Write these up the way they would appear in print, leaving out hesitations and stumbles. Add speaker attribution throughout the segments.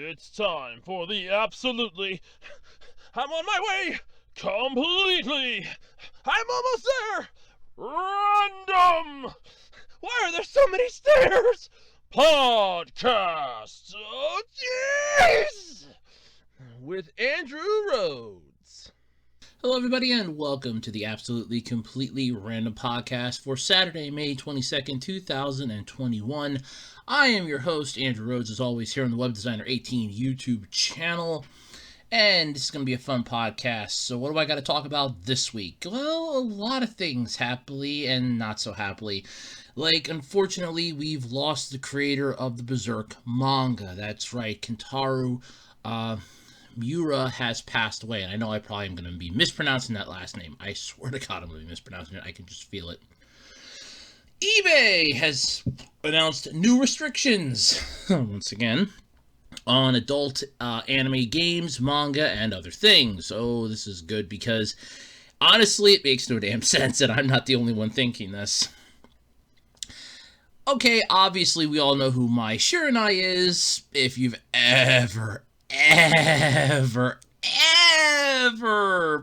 Speaker 1: It's time for the absolutely... I'm on my way! Completely! I'm almost there! Random! Why are there so many stairs? Podcast! Oh, jeez! With Andrew Rhodes.
Speaker 2: Hello, everybody, and welcome to the Absolutely Completely Random Podcast for Saturday, May 22nd, 2021. I am your host, Andrew Rhodes, as always, here on the Web Designer 18 YouTube channel. And this is going to be a fun podcast. So what do I got to talk about this week? Well, a lot of things, happily and not so happily. Like, unfortunately, we've lost the creator of the Beserk Manga. That's right, Kentaro Miura has passed away. And I know I probably am going to be mispronouncing that last name. I swear to God I'm going to be mispronouncing it. I can just feel it. eBay has announced new restrictions, once again, on adult anime games, manga, and other things. Oh, this is good because, honestly, it makes no damn sense, and I'm not the only one thinking this. Okay, obviously, we all know who mai-shiranu is. If you've ever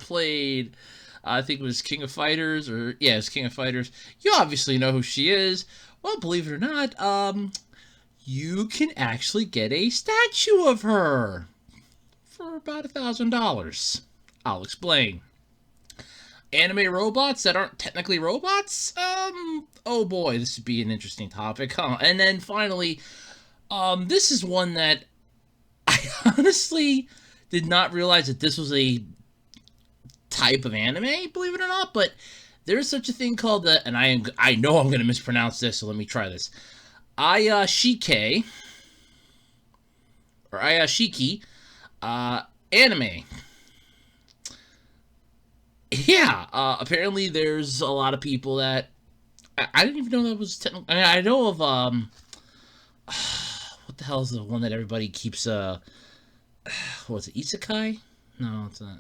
Speaker 2: played, I think it was King of Fighters, it's King of Fighters, you obviously know who she is. Well, believe it or not, you can actually get a statue of her for about $1,000. I'll explain. Anime robots that aren't technically robots? Oh boy, this would be an interesting topic, huh? And then finally, this is one that I honestly did not realize that this was a type of anime, believe it or not, but there's such a thing called the, and I know I'm going to mispronounce this, so let me try this. Iyashikei Anime. Yeah, apparently there's a lot of people that I didn't even know that was technically. I mean, I know of what the hell is the one that everybody keeps what's it, Isekai? No, it's not.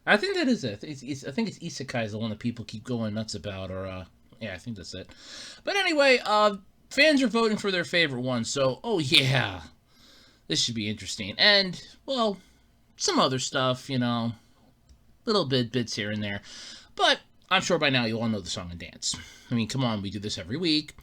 Speaker 2: I think that is it. I think it's Isekai is the one that people keep going nuts about, or yeah, I think that's it. But anyway, fans are voting for their favorite one, so, oh yeah, this should be interesting. And, well, some other stuff, you know, little bits here and there. But I'm sure by now you all know the song and dance. I mean, come on, we do this every week.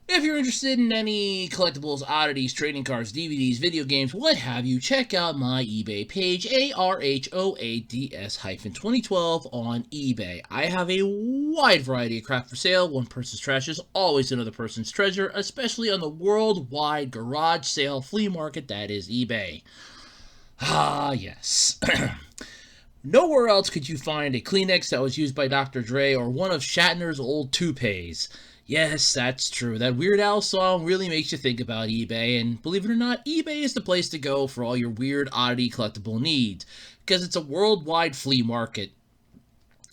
Speaker 2: If you're interested in any collectibles, oddities, trading cards, DVDs, video games, what have you, check out my eBay page, ARHOADS-2012 on eBay. I have a wide variety of crap for sale. One person's trash is always another person's treasure, especially on the worldwide garage sale flea market that is eBay. Ah, yes. Nowhere else could you find a Kleenex that was used by Dr. Dre or one of Shatner's old toupees. Yes, that's true. That Weird Al song really makes you think about eBay, and believe it or not, eBay is the place to go for all your weird oddity collectible needs, because it's a worldwide flea market.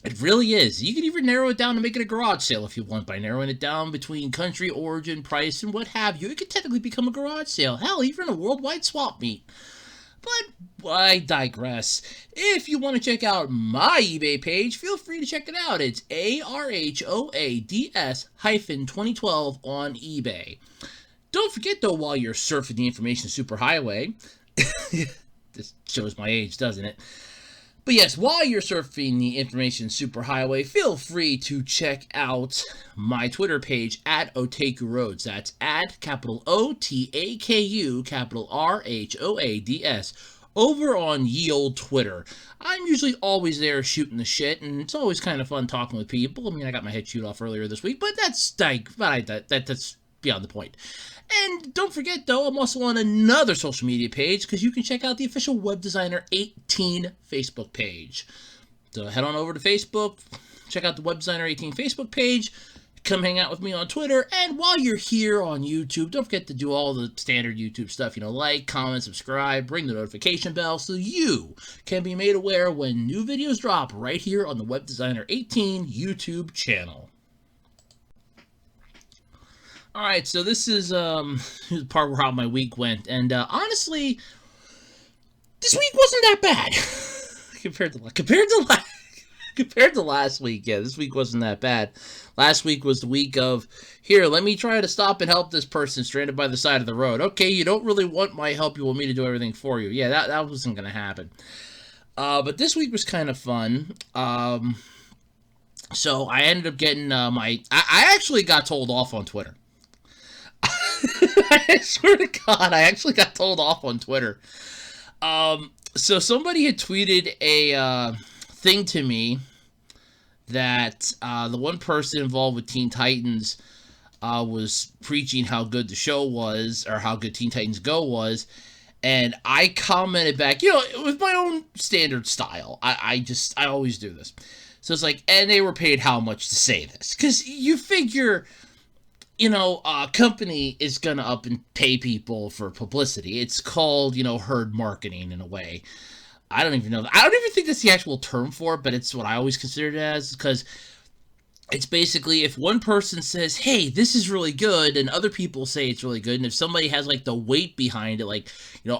Speaker 2: It really is. You can even narrow it down to make it a garage sale if you want by narrowing it down between country, origin, price, and what have you. It could technically become a garage sale. Hell, even a worldwide swap meet. But I digress. If you want to check out my eBay page, feel free to check it out. It's ARHOADS-2012 on eBay. Don't forget, though, while you're surfing the information superhighway, this shows my age, doesn't it? But yes, while you're surfing the information superhighway, feel free to check out my Twitter page at Otaku Roads. That's at capital OTAKU, capital RHOADS, over on ye old Twitter. I'm usually always there shooting the shit, and it's always kind of fun talking with people. I mean, I got my head chewed off earlier this week, but that's beyond the point. And don't forget, though, I'm also on another social media page, because you can check out the official Web Designer 18 Facebook page. So head on over to Facebook, check out the Web Designer 18 Facebook page, come hang out with me on Twitter, and while you're here on YouTube, don't forget to do all the standard YouTube stuff, you know, like, comment, subscribe, ring the notification bell, so you can be made aware when new videos drop right here on the Web Designer 18 YouTube channel. Alright, so this is the part where how my week went, and honestly, this week wasn't that bad compared to Compared to last week, yeah, this week wasn't that bad. Last week was the week of, here, let me try to stop and help this person stranded by the side of the road. Okay, you don't really want my help, you want me to do everything for you. Yeah, that wasn't going to happen. But this week was kind of fun. So I ended up getting I actually got told off on Twitter. I swear to God, I actually got told off on Twitter. So somebody had tweeted a thing to me that the one person involved with Teen Titans was preaching how good the show was, or how good Teen Titans Go was, and I commented back, with my own standard style. I always do this. So it's like, and they were paid how much to say this? Because you figure, a company is going to up and pay people for publicity. It's called, herd marketing in a way. I don't even think that's the actual term for it, but it's what I always considered it as, because it's basically if one person says, hey, this is really good, and other people say it's really good, and if somebody has, the weight behind it,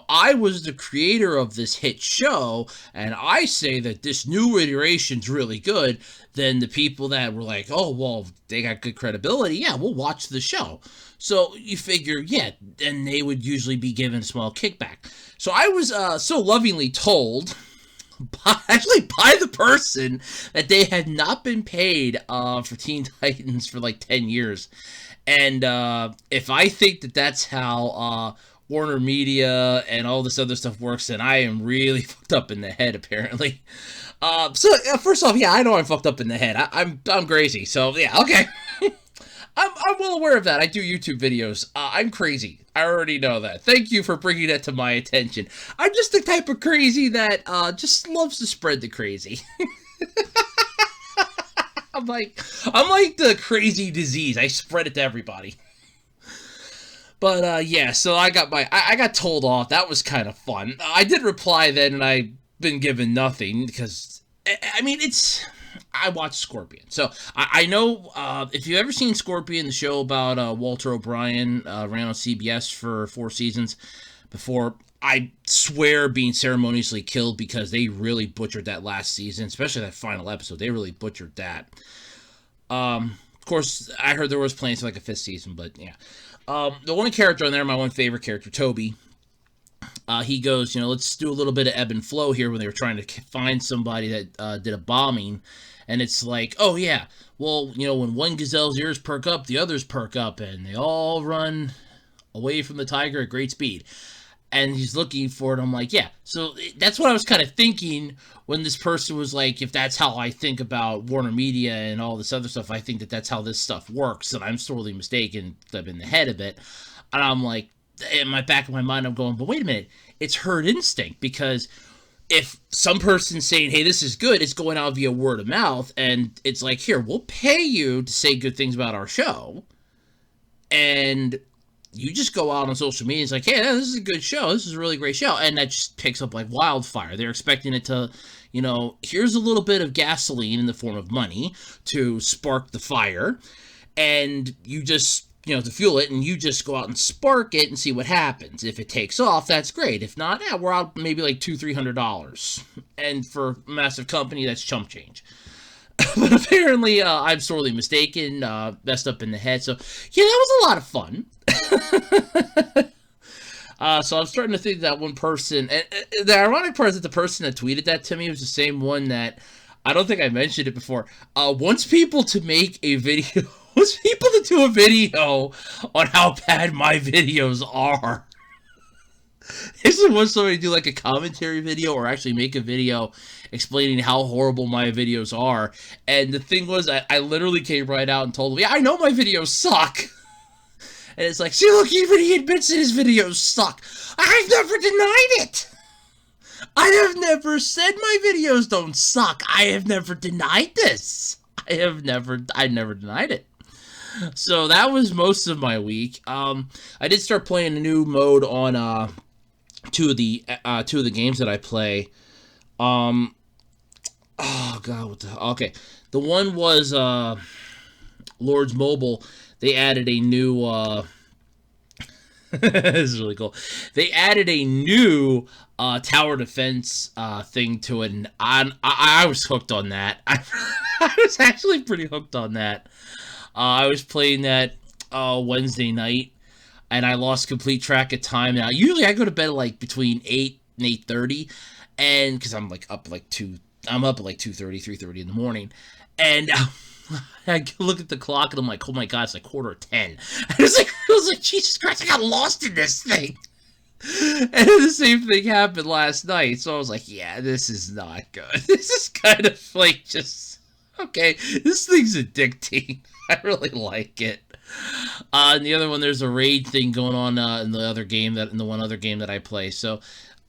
Speaker 2: I was the creator of this hit show, and I say that this new iteration's really good, then the people that were like, oh, well, they got good credibility, yeah, we'll watch the show. So you figure, yeah, and they would usually be given a small kickback. So I was so lovingly told by the person that they had not been paid for Teen Titans for 10 years. And if I think that that's how Warner Media and all this other stuff works, then I am really fucked up in the head, apparently. So first off, yeah, I know I'm fucked up in the head. I'm crazy. So yeah, okay. I'm well aware of that. I do YouTube videos. I'm crazy. I already know that. Thank you for bringing that to my attention. I'm just the type of crazy that just loves to spread the crazy. I'm like the crazy disease. I spread it to everybody. But yeah, so I got told off. That was kind of fun. I did reply then, and I've been given nothing because I watch Scorpion. So I know if you've ever seen Scorpion, the show about Walter O'Brien, ran on CBS for 4 seasons before, I swear, being ceremoniously killed because they really butchered that last season, especially that final episode. They really butchered that. Of course, I heard there was plans for a 5th season, but yeah. The one character on there, my one favorite character, Toby, he goes, let's do a little bit of ebb and flow here when they were trying to find somebody that did a bombing. And it's like, oh yeah, well, when one gazelle's ears perk up, the others perk up, and they all run away from the tiger at great speed. And he's looking for it. I'm like, yeah. So that's what I was kind of thinking when this person was like, if that's how I think about Warner Media and all this other stuff, I think that that's how this stuff works. And I'm sorely mistaken. I'm in the head of it. And I'm like, in my back of my mind, I'm going, but wait a minute. It's herd instinct, because if some person's saying, hey, this is good, it's going out via word of mouth, and it's like, here, we'll pay you to say good things about our show, and you just go out on social media, it's like, hey, this is a good show, this is a really great show, and that just picks up like wildfire. They're expecting it to, here's a little bit of gasoline in the form of money to spark the fire, and you just, to fuel it, and you just go out and spark it and see what happens. If it takes off, that's great. If not, yeah, we're out maybe $200-300. And for a massive company, that's chump change. But apparently, I'm sorely mistaken, messed up in the head. So, yeah, that was a lot of fun. So I'm starting to think that one person, and the ironic part is that the person that tweeted that to me was the same one that, I don't think I mentioned it before, wants people to make a video, wants people to do a video on how bad my videos are. This wants somebody to do a commentary video or actually make a video explaining how horrible my videos are. And the thing was, I literally came right out and told him, yeah, I know my videos suck. And it's like, see, look, even he admits that his videos suck. I've never denied it. I have never said my videos don't suck. I have never denied this. I never denied it. So that was most of my week. I did start playing a new mode on two of the games that I play. Oh god, okay. The one was Lords Mobile. They added a new This is really cool. They added a new tower defense thing to it, and I was hooked on that. I was actually pretty hooked on that. I was playing that Wednesday night, and I lost complete track of time. Now, usually I go to bed like between 8 and 8:30, and because I'm like up like 2, I'm up at like 2:30, 3:30 in the morning, and I look at the clock and I'm like, oh my god, it's like 9:45. I was like, Jesus Christ, I got lost in this thing. And the same thing happened last night, so I was like, yeah, this is not good. This is kind of like just, okay, this thing's addicting. I really like it. And the other one, there's a raid thing going on in the one other game that I play. So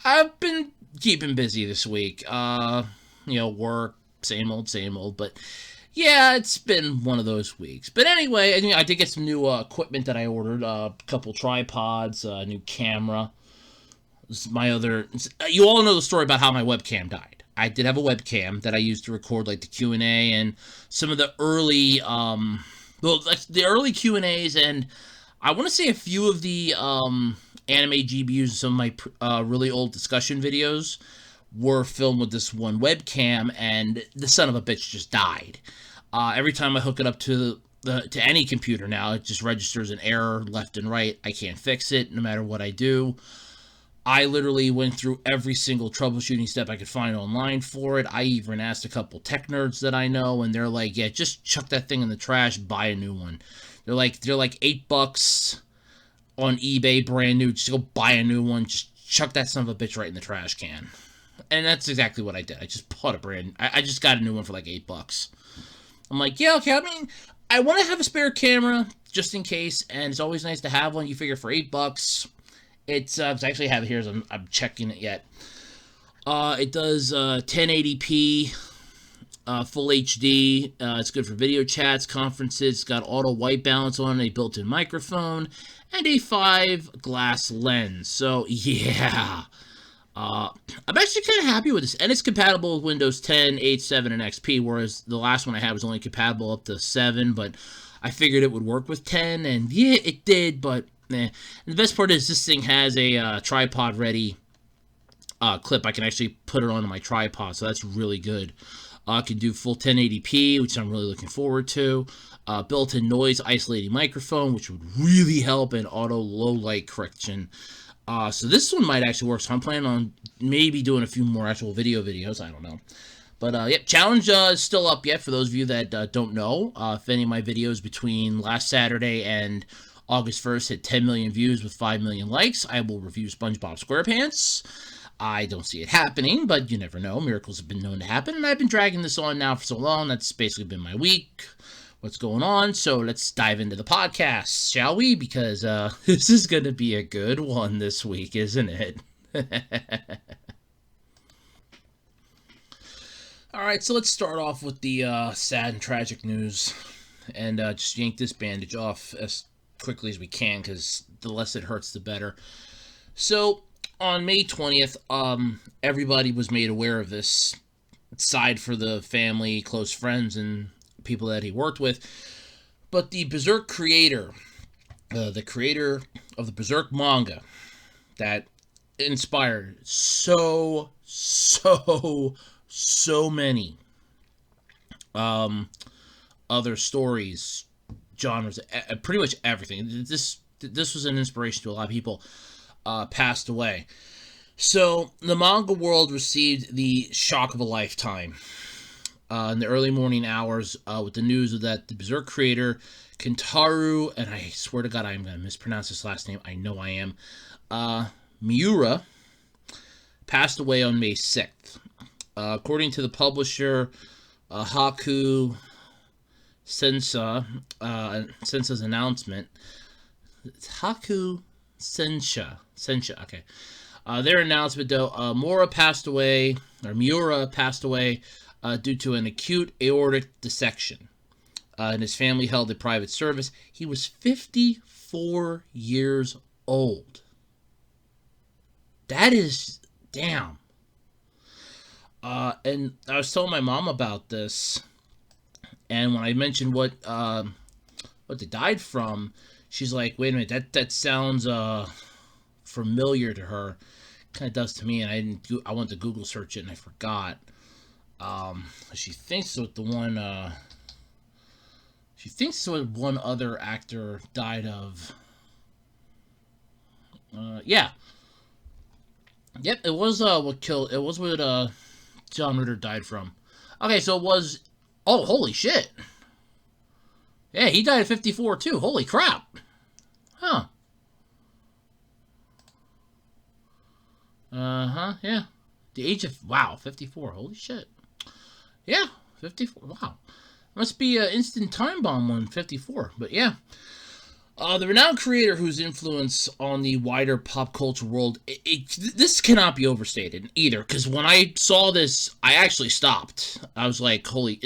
Speaker 2: I've been keeping busy this week. Work, same old, but yeah, it's been one of those weeks. But anyway, I did get some new equipment that I ordered. A couple tripods, a new camera. You all know the story about how my webcam died. I did have a webcam that I used to record like the Q&A and some of the early, the early Q&As, and I want to say a few of the anime GBUs and some of my really old discussion videos were filmed with this one webcam, and the son of a bitch just died. Every time I hook it up to any computer now, it just registers an error left and right. I can't fix it no matter what I do. I literally went through every single troubleshooting step I could find online for it. I even asked a couple tech nerds that I know, and they're like, yeah, just chuck that thing in the trash, buy a new one. They're like $8 on eBay, brand new. Just go buy a new one. Just chuck that son of a bitch right in the trash can. And that's exactly what I did. I just bought I just got a new one for like $8. I'm like, yeah, okay. I mean, I want to have a spare camera just in case, and it's always nice to have one. You figure for $8, it's I actually have it here as I'm checking it yet. It does 1080p, full HD. It's good for video chats, conferences. It's got auto white balance on it, a built-in microphone, and a 5-glass lens. So yeah. I'm actually kind of happy with this, and it's compatible with Windows 10, 8, 7, and XP, whereas the last one I had was only compatible up to 7, but I figured it would work with 10, and yeah, it did, but and the best part is this thing has a tripod-ready clip. I can actually put it onto my tripod, so that's really good. I can do full 1080p, which I'm really looking forward to. Built-in noise isolating microphone, which would really help, and auto low light correction. So this one might actually work, so I'm planning on maybe doing a few more actual videos, I don't know. But, yep, challenge is still up yet for those of you that don't know. If any of my videos between last Saturday and August 1st hit 10 million views with 5 million likes, I will review SpongeBob SquarePants. I don't see it happening, but you never know. Miracles have been known to happen, and I've been dragging this on now for so long. That's basically been my week. What's going on? So let's dive into the podcast, shall we? Because this is going to be a good one this week, isn't it? All right, so let's start off with the sad and tragic news, and just yank this bandage off as quickly as we can, because the less it hurts, the better. So on May 20th, everybody was made aware of this, aside for the family, close friends, and people that he worked with. But the Beserk creator, the creator of the Beserk Manga, that inspired so many other stories, genres, pretty much everything. This was an inspiration to a lot of people, passed away. So the manga world received the shock of a lifetime in the early morning hours with the news that the Beserk creator, Kentaro, and I swear to God I'm going to mispronounce his last name, I know I am, Miura, passed away on May 6th. According to the publisher, Haku Sensa's announcement, it's Haku Sensha, okay. Their announcement, though, Miura passed away due to an acute aortic dissection, and his family held a private service. He was 54 years old. That is, damn. And I was telling my mom about this, and when I mentioned what they died from, she's like, wait a minute, that sounds familiar to her. Kind of does to me, and I went to Google search it and I forgot. She thinks that the one she thinks what one other actor died of. Yeah. Yep, it was what John Ritter died from. Okay, so it was, oh, holy shit. Yeah, he died at 54 too. Holy crap. Huh. Uh-huh, yeah. The age of, wow, 54. Holy shit. Yeah, 54. Wow. Must be an instant time bomb on 54, but yeah. The renowned creator whose influence on the wider pop culture world, this cannot be overstated either, because when I saw this, I actually stopped. I was like, holy,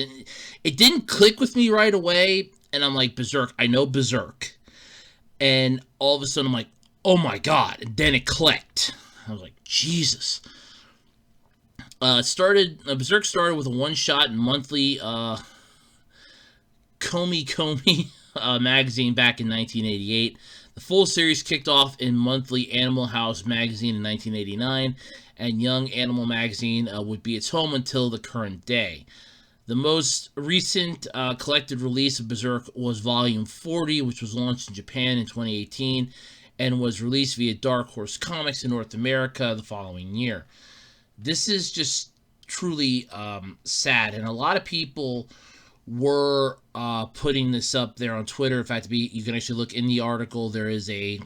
Speaker 2: it didn't click with me right away, and I'm like, Beserk, I know Beserk. And all of a sudden, I'm like, oh my god, and then it clicked. I was like, Jesus. Berserk started with a one-shot and monthly Komi magazine back in 1988. The full series kicked off in monthly Animal House magazine in 1989, and Young Animal magazine would be its home until the current day. The most recent collected release of Berserk was Volume 40, which was launched in Japan in 2018, and was released via Dark Horse Comics in North America the following year. This is just truly sad, and a lot of people were putting this up there on Twitter. In fact, you can actually look in the article. There is the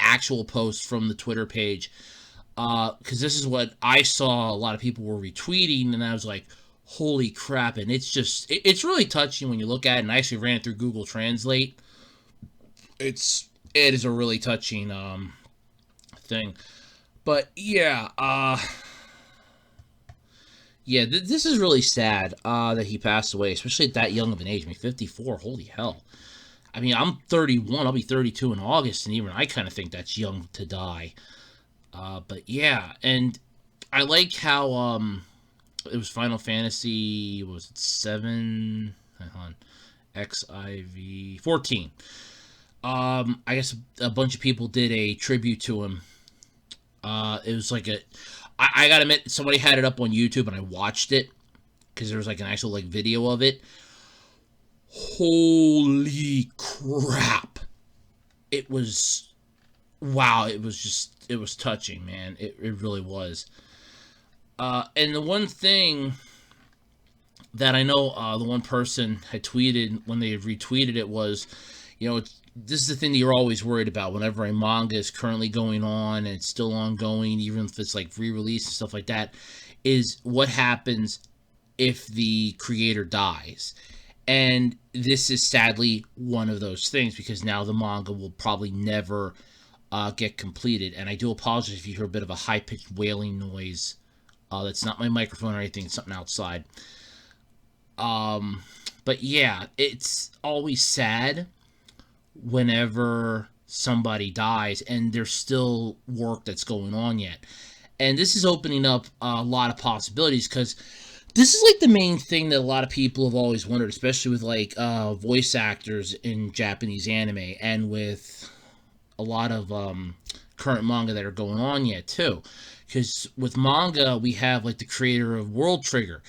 Speaker 2: actual post from the Twitter page, because this is what I saw a lot of people were retweeting, and I was like, holy crap. And it's really touching when you look at it, and I actually ran it through Google Translate. It is a really touching thing. But yeah, yeah, this is really sad that he passed away, especially at that young of an age. I mean, 54, holy hell. I mean, I'm 31, I'll be 32 in August, and even I kind of think that's young to die. But yeah, and I like how it was Final Fantasy, what was it, 7? Hold on, XIV 14. I guess a bunch of people did a tribute to him. It was like I gotta admit, somebody had it up on YouTube and I watched it because there was like an actual like video of it. Holy crap. It was, wow, it was touching, man. It really was. And the one thing that I know the one person had tweeted when they had retweeted it was, this is the thing that you're always worried about whenever a manga is currently going on and it's still ongoing, even if it's like re-release and stuff like that, is what happens if the creator dies. And this is sadly one of those things, because now the manga will probably never get completed. And I do apologize if you hear a bit of a high-pitched wailing noise. That's not my microphone or anything, it's something outside. But yeah, it's always sad whenever somebody dies and there's still work that's going on yet. And this is opening up a lot of possibilities, because this is like the main thing that a lot of people have always wondered, especially with like voice actors in Japanese anime, and with a lot of current manga that are going on yet too. Because with manga, we have like the creator of World Trigger.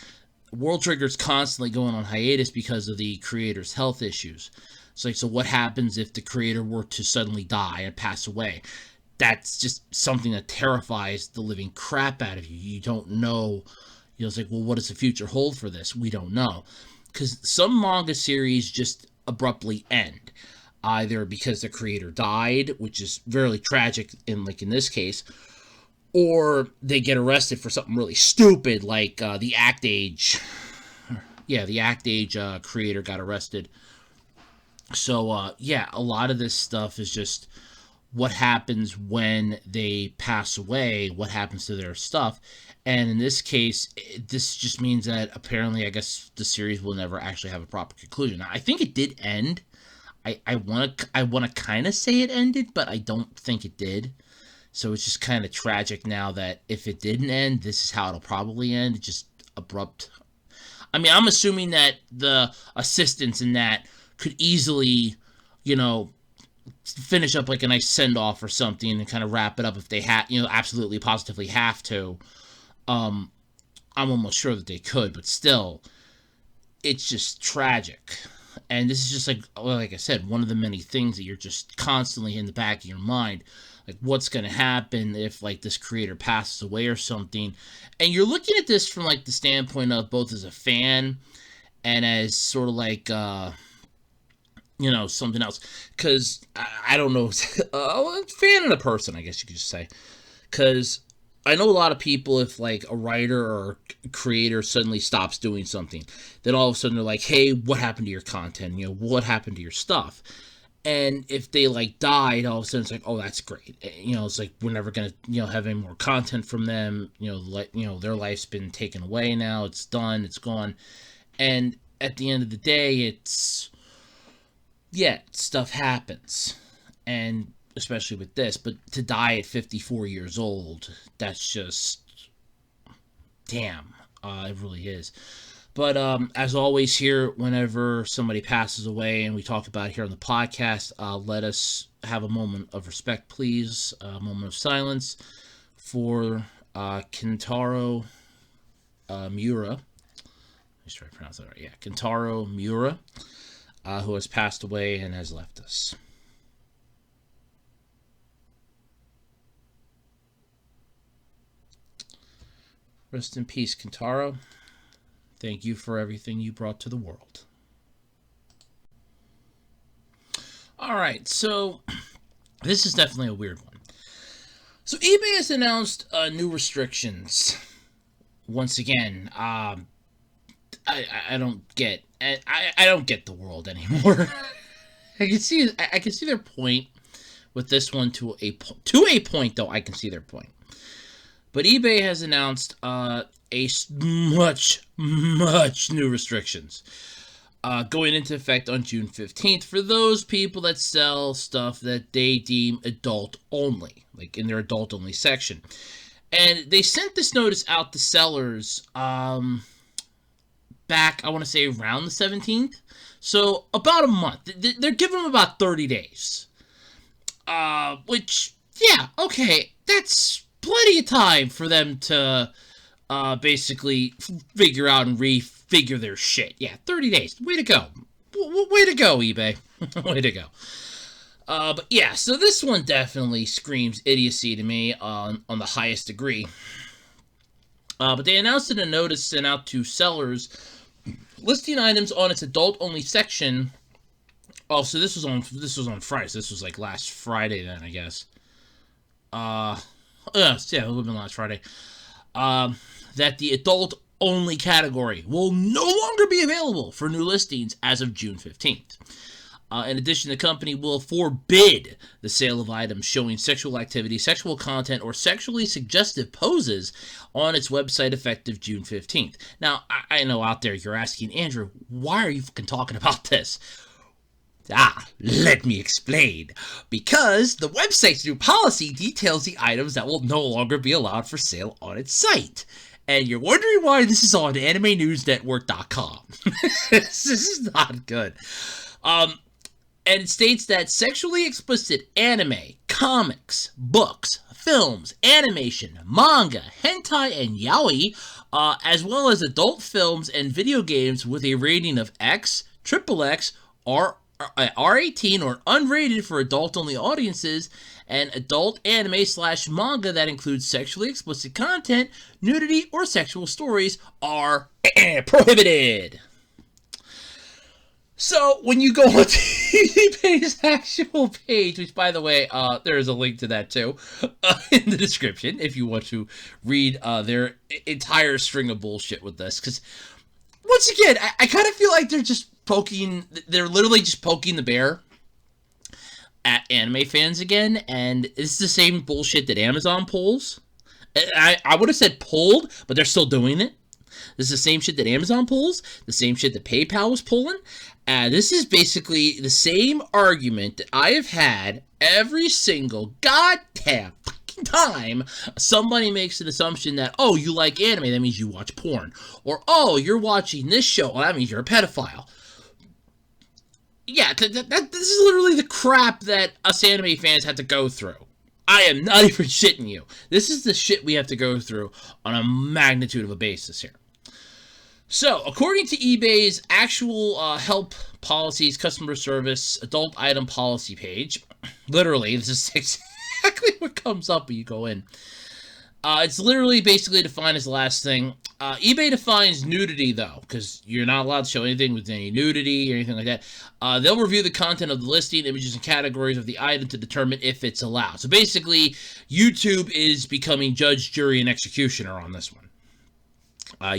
Speaker 2: World Trigger is constantly going on hiatus because of the creator's health issues. It's like, so what happens if the creator were to suddenly die and pass away? That's just something that terrifies the living crap out of you. You don't know. It's like, well, what does the future hold for this? We don't know. Because some manga series just abruptly end. Either because the creator died, which is very tragic in this case, or they get arrested for something really stupid, like the Act Age. Yeah, the Act Age creator got arrested. So, yeah, a lot of this stuff is just what happens when they pass away, what happens to their stuff. And in this case, this just means that apparently, I guess, the series will never actually have a proper conclusion. Now, I think it did end. I want to kind of say it ended, but I don't think it did. So it's just kind of tragic now that if it didn't end, this is how it'll probably end. Just abrupt. I mean, I'm assuming that the assistants in that could easily, finish up like a nice send-off or something and kind of wrap it up if they absolutely positively have to. I'm almost sure that they could, but still, it's just tragic. And this is just like I said, one of the many things that you're just constantly in the back of your mind. Like, what's going to happen if, like, this creator passes away or something? And you're looking at this from, like, the standpoint of both as a fan and as sort of like, something else. Because, I don't know, a fan and a person, I guess you could just say. Because I know a lot of people, if, like, a writer or creator suddenly stops doing something, then all of a sudden they're like, hey, what happened to your content? What happened to your stuff? And if they, like, died, all of a sudden it's like, oh, that's great. It's like, we're never going to, have any more content from them. Their life's been taken away now. It's done. It's gone. And at the end of the day, stuff happens. And especially with this. But to die at 54 years old, that's just, damn. It really is. But as always here, whenever somebody passes away and we talk about it here on the podcast, let us have a moment of respect, please. A moment of silence for Kentaro Miura. Let me try to pronounce that right. Yeah, Kentaro Miura, who has passed away and has left us. Rest in peace, Kentaro. Thank you for everything you brought to the world. All right, so this is definitely a weird one. So eBay has announced new restrictions. Once again, I don't get I don't get the world anymore. I can see their point with this one to a point, though. I can see their point. But eBay has announced much new restrictions going into effect on June 15th for those people that sell stuff that they deem adult only, like in their adult only section. And they sent this notice out to sellers back, I want to say, around the 17th. So about a month. They're giving them about 30 days. Which, yeah, okay, that's plenty of time for them to basically figure out and refigure their shit. Yeah, 30 days. Way to go. Way to go, eBay. Way to go. But yeah, so this one definitely screams idiocy to me on the highest degree. But they announced in a notice sent out to sellers listing items on its adult-only section. Oh, so this was on Friday. So this was like last Friday then, I guess. Yeah, it would have been last Friday. That the adult-only category will no longer be available for new listings as of June 15th. In addition, the company will forbid the sale of items showing sexual activity, sexual content, or sexually suggestive poses on its website effective June 15th. Now, I know out there you're asking, Andrew, why are you fucking talking about this? Let me explain. Because the website's new policy details the items that will no longer be allowed for sale on its site. And you're wondering why this is on AnimeNewsNetwork.com. This is not good. And it states that sexually explicit anime, comics, books, films, animation, manga, hentai, and yaoi, as well as adult films and video games with a rating of X, XXX, R18 or unrated for adult-only audiences, and adult anime/manga that includes sexually explicit content, nudity, or sexual stories are prohibited. So, when you go on eBay's actual page, which, by the way, there is a link to that, too, in the description, if you want to read their entire string of bullshit with this. Because, once again, I kind of feel like they're literally just poking the bear at anime fans again, and it's the same bullshit that Amazon pulls. I would have said pulled, but they're still doing it. This is the same shit that Amazon pulls, the same shit that PayPal was pulling. This is basically the same argument that I have had every single goddamn fucking time somebody makes an assumption that, oh, you like anime, that means you watch porn. Or, oh, you're watching this show, well, that means you're a pedophile. Yeah, this is literally the crap that us anime fans had to go through. I am not even shitting you. This is the shit we have to go through on a magnitude of a basis here. So, according to eBay's actual help policies, customer service, adult item policy page, literally, this is exactly what comes up when you go in. It's literally basically defined as the last thing. eBay defines nudity, though, because you're not allowed to show anything with any nudity or anything like that. They'll review the content of the listing, images, and categories of the item to determine if it's allowed. So basically, YouTube is becoming judge, jury, and executioner on this one.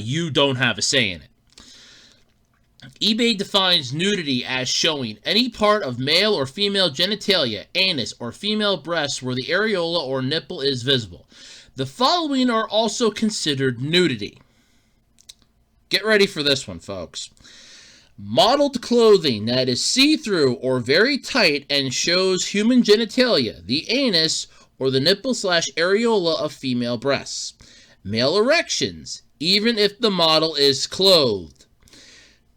Speaker 2: You don't have a say in it. eBay defines nudity as showing any part of male or female genitalia, anus, or female breasts where the areola or nipple is visible. The following are also considered nudity. Get ready for this one, folks. Modeled clothing that is see-through or very tight and shows human genitalia, the anus, or the nipple/areola of female breasts. Male erections, even if the model is clothed.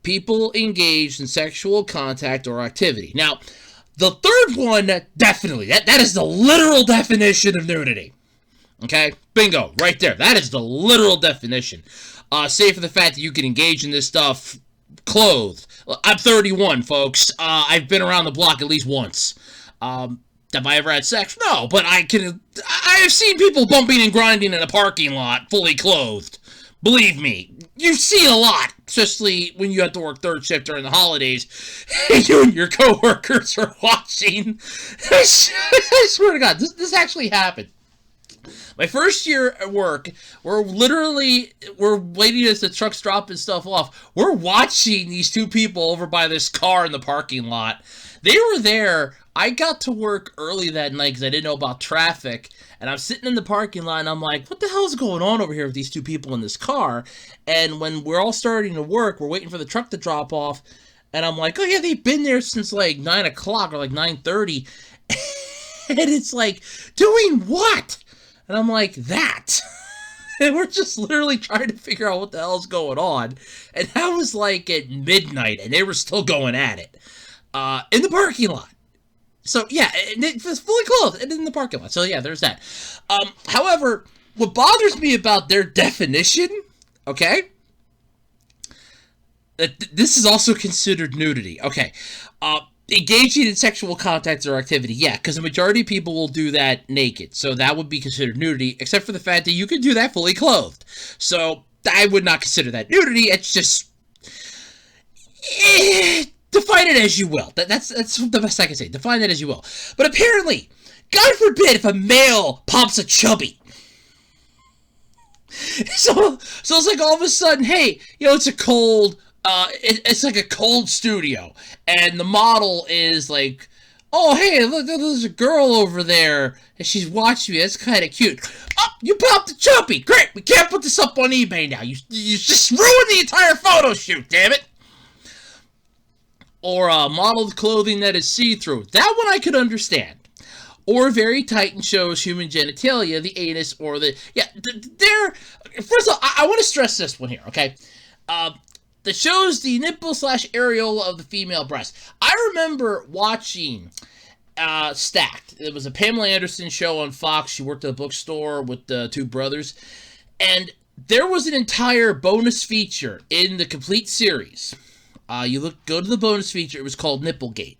Speaker 2: People engaged in sexual contact or activity. Now, the third one, definitely, that is the literal definition of nudity. Okay? Bingo, right there. That is the literal definition. Save for the fact that you can engage in this stuff clothed. I'm 31, folks. I've been around the block at least once. Have I ever had sex? No, but I have seen people bumping and grinding in a parking lot fully clothed. Believe me, you've seen a lot, especially when you have to work third shift during the holidays, and you and your coworkers are watching. I swear to God, this actually happened. My first year at work, we're waiting as the truck's dropping stuff off. We're watching these two people over by this car in the parking lot. They were there. I got to work early that night because I didn't know about traffic. And I'm sitting in the parking lot, and I'm like, what the hell is going on over here with these two people in this car? And when we're all starting to work, we're waiting for the truck to drop off. And I'm like, oh, yeah, they've been there since like 9 o'clock or like 9:30. And it's like, doing what? And I'm like, that. And we're just literally trying to figure out what the hell's going on. And that was like at midnight, and they were still going at it in the parking lot. So, yeah, it was fully clothed and in the parking lot. So, yeah, there's that. However, what bothers me about their definition, okay, this is also considered nudity. Okay, engaging in sexual contact or activity, yeah, because the majority of people will do that naked. So that would be considered nudity, except for the fact that you can do that fully clothed. So I would not consider that nudity. It's just... define it as you will. That's the best I can say. Define it as you will. But apparently, God forbid if a male pops a chubby. So it's like all of a sudden, hey, it's a cold, it's like a cold studio. And the model is like, oh, hey, look, there's a girl over there. And she's watching me. That's kind of cute. Oh, you popped a chubby. Great. We can't put this up on eBay now. You just ruined the entire photo shoot, damn it. Or modeled clothing that is see-through. That one I could understand. Or very tight and shows human genitalia, the anus, or the... Yeah, first of all, I want to stress this one here, okay? That shows the nipple/areola of the female breast. I remember watching Stacked. It was a Pamela Anderson show on Fox. She worked at a bookstore with the two brothers. And there was an entire bonus feature in the complete series. Go to the bonus feature. It was called Nipplegate.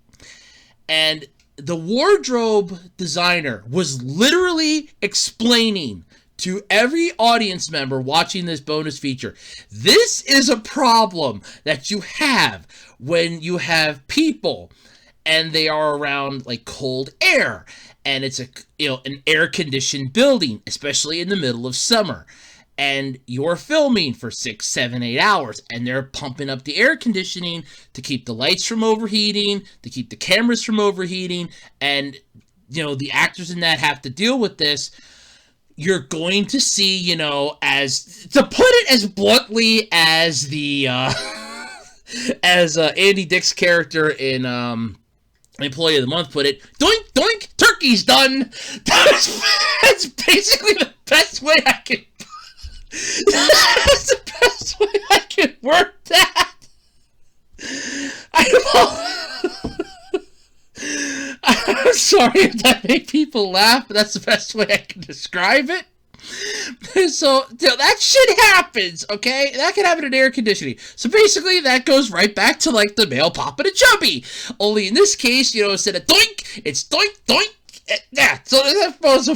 Speaker 2: And the wardrobe designer was literally explaining to every audience member watching this bonus feature, this is a problem that you have when you have people and they are around like cold air, and it's an air-conditioned building, especially in the middle of summer. And you're filming for 6, 7, 8 hours, and they're pumping up the air conditioning to keep the lights from overheating, to keep the cameras from overheating, and, the actors in that have to deal with this. You're going to see, as, to put it as bluntly as the, as Andy Dick's character in, Employee of the Month put it, doink, doink, turkey's done. That's basically the best way I can that's the best way I can work that. sorry if that made people laugh, but that's the best way I can describe it. So, that shit happens, okay? That can happen in air conditioning. So basically, that goes right back to, like, the male popping a chubby. Only in this case, instead of doink, it's doink, doink. Yeah, so that was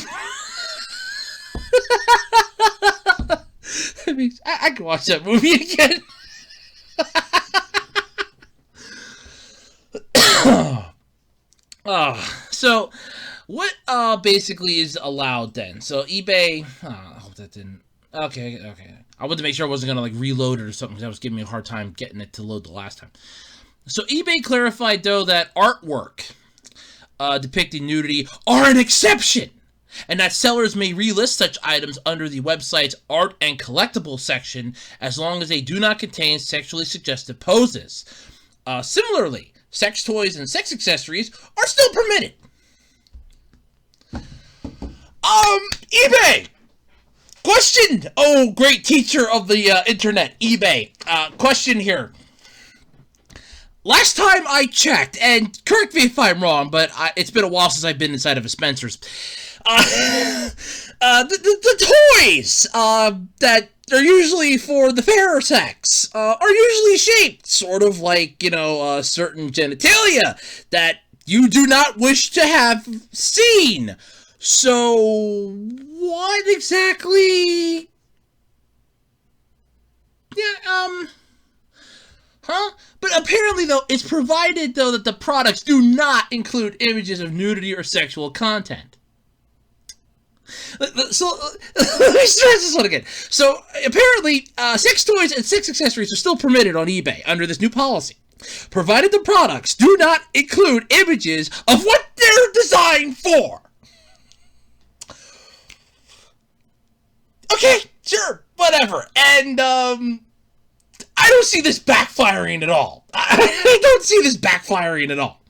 Speaker 2: I can watch that movie again. So what basically is allowed then? So eBay, I hope that didn't, okay. I wanted to make sure I wasn't gonna like reload it or something because that was giving me a hard time getting it to load the last time. So eBay clarified though that artwork depicting nudity are an exception, and that sellers may relist such items under the website's art and collectibles section as long as they do not contain sexually suggestive poses. Similarly, sex toys and sex accessories are still permitted. eBay! Question! Oh, great teacher of the internet, eBay. Question here. Last time I checked, and correct me if I'm wrong, but it's been a while since I've been inside of a Spencer's. The toys that are usually for the fairer sex are usually shaped sort of like, certain genitalia that you do not wish to have seen. So, what exactly? Yeah, huh? But apparently, though, it's provided, though, that the products do not include images of nudity or sexual content. So, let me stress this one again. So, apparently, sex toys and sex accessories are still permitted on eBay under this new policy, provided the products do not include images of what they're designed for. Okay, sure, whatever. And, I don't see this backfiring at all. I don't see this backfiring at all.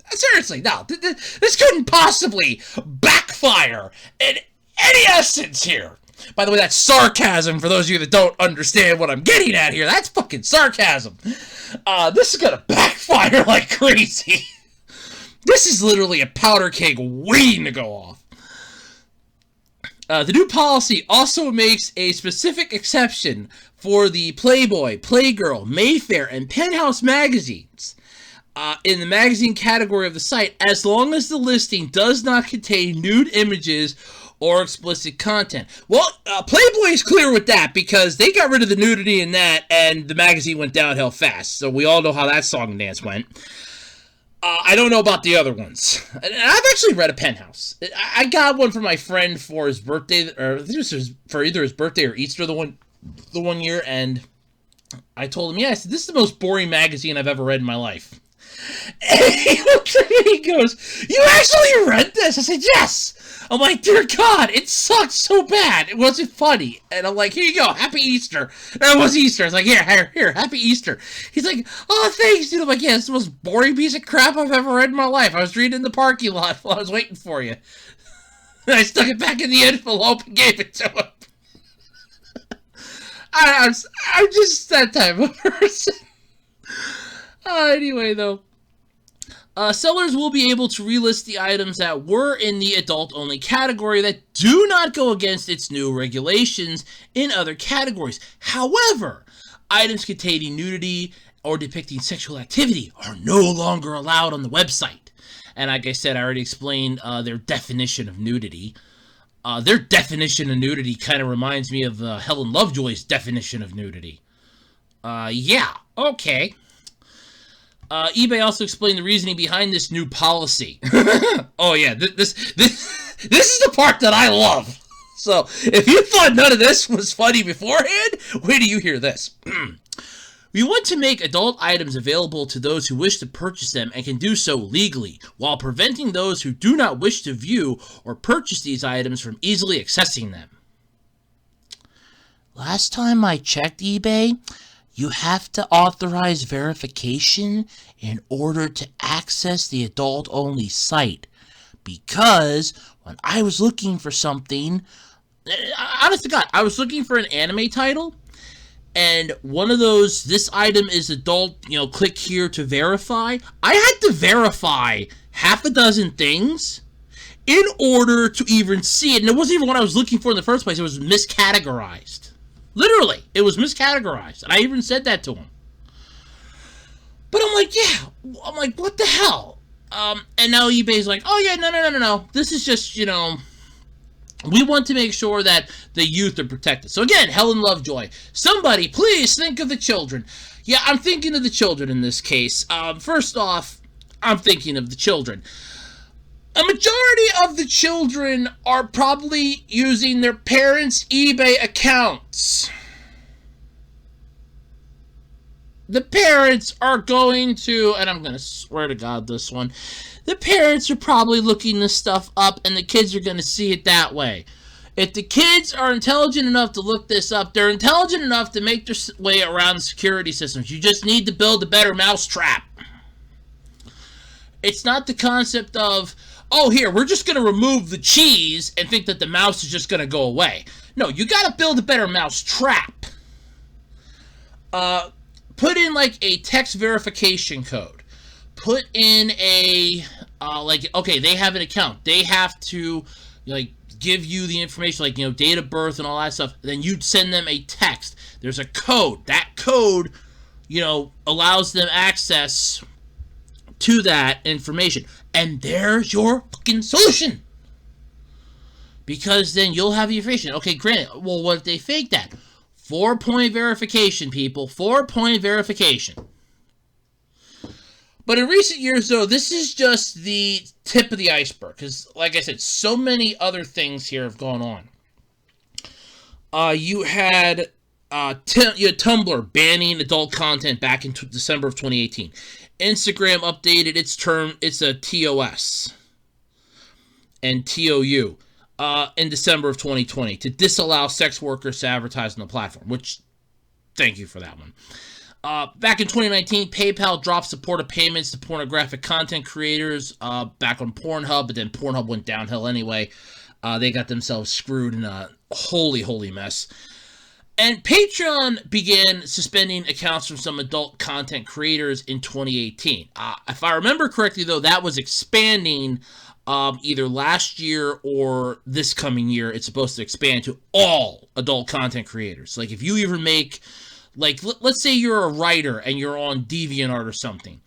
Speaker 2: Seriously, no. This couldn't possibly backfire in any essence here. By the way, that's sarcasm for those of you that don't understand what I'm getting at here. That's fucking sarcasm. This is gonna backfire like crazy. This is literally a powder keg waiting to go off. The new policy also makes a specific exception for the Playboy, Playgirl, Mayfair, and Penthouse magazines in the magazine category of the site, as long as the listing does not contain nude images or explicit content. Well, Playboy is clear with that because they got rid of the nudity in that, and the magazine went downhill fast. So we all know how that song and dance went. I don't know about the other ones. And I've actually read a Penthouse. I got one for my friend for his birthday, or I think it was for either his birthday or Easter the one year, and I told him, I said, this is the most boring magazine I've ever read in my life. And he looked at me and he goes, you actually read this? I said, yes! I'm like, dear God, it sucked so bad. It wasn't funny. And I'm like, here you go, Happy Easter. And it was Easter. I was like, here, Happy Easter. He's like, oh, thanks, dude. I'm like, yeah, it's the most boring piece of crap I've ever read in my life. I was reading in the parking lot while I was waiting for you. And I stuck it back in the envelope and gave it to him. I'm just that type of person. Anyway, though. Sellers will be able to relist the items that were in the adult-only category that do not go against its new regulations in other categories. However, items containing nudity or depicting sexual activity are no longer allowed on the website. And like I said, I already explained their definition of nudity. Their definition of nudity kind of reminds me of Helen Lovejoy's definition of nudity. Yeah, okay. eBay also explained the reasoning behind this new policy. Oh yeah, this is the part that I love. So, if you thought none of this was funny beforehand, wait till you hear this. We want to make adult items available to those who wish to purchase them and can do so legally, while preventing those who do not wish to view or purchase these items from easily accessing them. Last time I checked eBay, you have to authorize verification in order to access the adult-only site. Because when I was looking for something, honest to God, I was looking for an anime title, and one of those, this item is adult, click here to verify. I had to verify half a dozen things in order to even see it. And it wasn't even what I was looking for in the first place. It was miscategorized. Literally, it was miscategorized. And I even said that to him. But I'm like, yeah. I'm like, what the hell? And now eBay's like, oh yeah, no. This is just, you know, we want to make sure that the youth are protected. So again, Helen Lovejoy, somebody please think of the children. Yeah, I'm thinking of the children in this case. First off, I'm thinking of the children. A majority of the children are probably using their parents' eBay accounts. The parents are going to, and I'm going to swear to God this one, the parents are probably looking this stuff up and the kids are going to see it that way. If the kids are intelligent enough to look this up, they're intelligent enough to make their way around security systems. You just need to build a better mousetrap. It's not the concept of, oh, here, we're just going to remove the cheese and think that the mouse is just going to go away. No, you got to build a better mousetrap. Put in, like, a text verification code. Put in a, okay, they have an account. They have to, like, give you the information, like, you know, date of birth and all that stuff. Then you'd send them a text. There's a code. That code, you know, allows them access to that information. And there's your fucking solution. Because then you'll have the information. Okay, granted, well, what if they fake that? 4-point verification, people. 4-point verification. But in recent years, though, this is just the tip of the iceberg. Because, like I said, so many other things here have gone on. You had Tumblr banning adult content back in December of 2018. Instagram updated its term, it's a TOS and TOU in December of 2020 to disallow sex workers to advertise on the platform, which, thank you for that one. Back in 2019, PayPal dropped support of payments to pornographic content creators back on Pornhub, but then Pornhub went downhill anyway. They got themselves screwed in a holy mess. And Patreon began suspending accounts from some adult content creators in 2018. If I remember correctly, though, that was expanding either last year or this coming year. It's supposed to expand to all adult content creators. Like, if you even make, like, let's say you're a writer and you're on DeviantArt or something,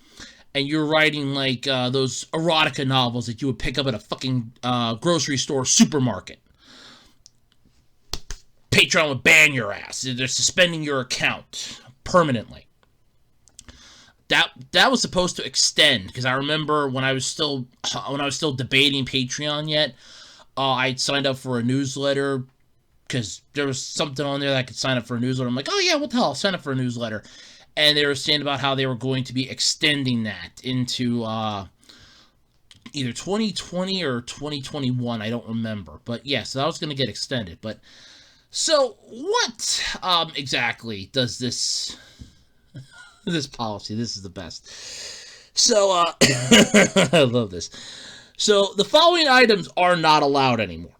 Speaker 2: and you're writing, like, those erotica novels that you would pick up at a fucking grocery store supermarket. Patreon would ban your ass. They're suspending your account permanently. That was supposed to extend, because I remember when I was still debating Patreon yet, I'd signed up for a newsletter because there was something on there that I could sign up for a newsletter. I'm like, oh yeah, what the hell? I'll sign up for a newsletter. And they were saying about how they were going to be extending that into either 2020 or 2021. I don't remember. But yeah, so that was going to get extended. But so what exactly does this policy? This is the best. So I love this. So the following items are not allowed anymore.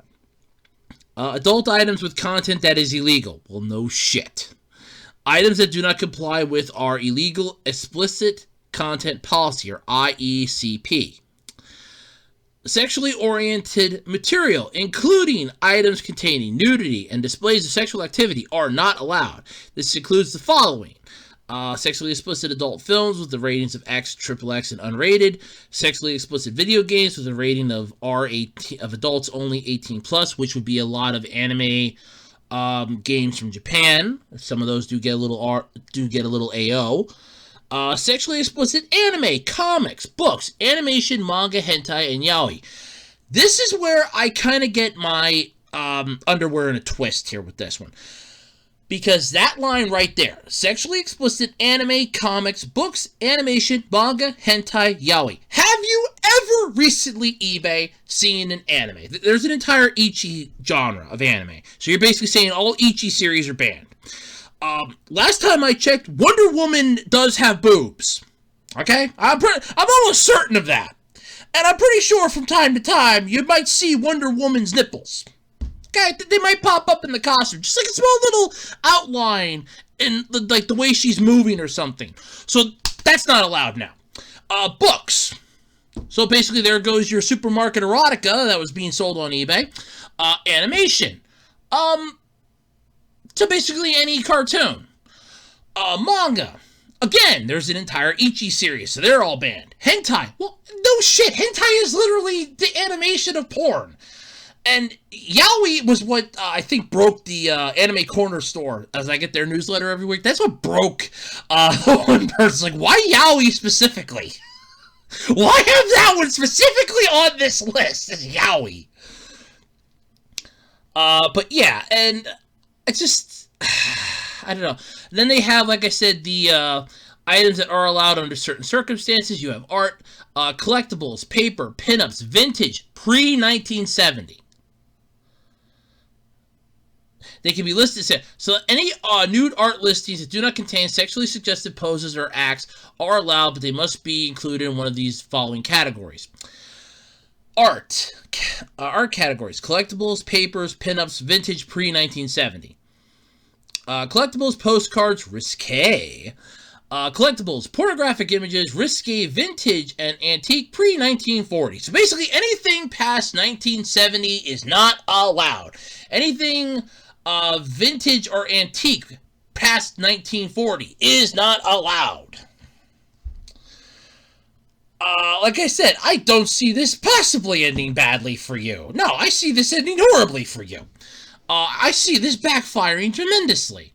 Speaker 2: Adult items with content that is illegal. Well, no shit. Items that do not comply with our illegal explicit content policy, or IECP. Sexually oriented material, including items containing nudity and displays of sexual activity, are not allowed. This includes the following. Sexually explicit adult films with the ratings of X, XXX, and unrated. Sexually explicit video games with a rating of R18 of adults only 18+, which would be a lot of anime games from Japan. Some of those do get a little AO. Sexually explicit anime, comics, books, animation, manga, hentai, and yaoi. This is where I kind of get my underwear in a twist here with this one. Because that line right there, sexually explicit anime, comics, books, animation, manga, hentai, yaoi. Have you ever recently eBay seen an anime? There's an entire Ichi genre of anime. So you're basically saying all Ichi series are banned. Last time I checked, Wonder Woman does have boobs. Okay? I'm almost certain of that. And I'm pretty sure from time to time, you might see Wonder Woman's nipples. Okay? They might pop up in the costume. Just like a small little outline in the way she's moving or something. So that's not allowed now. Books. So basically, there goes your supermarket erotica that was being sold on eBay. Animation. So basically any cartoon. Manga. Again, there's an entire Ichi series, so they're all banned. Hentai. Well, no shit. Hentai is literally the animation of porn. And Yaoi was what I think broke the Anime Corner store, as I get their newsletter every week. That's what broke one person. Like, why Yaoi specifically? Why have that one specifically on this list? It's Yaoi. But yeah, and it's just, I don't know. Then they have, like I said, the items that are allowed under certain circumstances. You have art, collectibles, paper, pinups, vintage, pre-1970. They can be listed. So any nude art listings that do not contain sexually suggestive poses or acts are allowed, but they must be included in one of these following categories. Art. Art categories. Collectibles, papers, pinups, vintage, pre-1970. Collectibles, postcards, risque. Collectibles, pornographic images, risque, vintage, and antique, pre-1940. So basically anything past 1970 is not allowed. Anything vintage or antique past 1940 is not allowed. Like I said, I don't see this possibly ending badly for you. No, I see this ending horribly for you. I see this backfiring tremendously.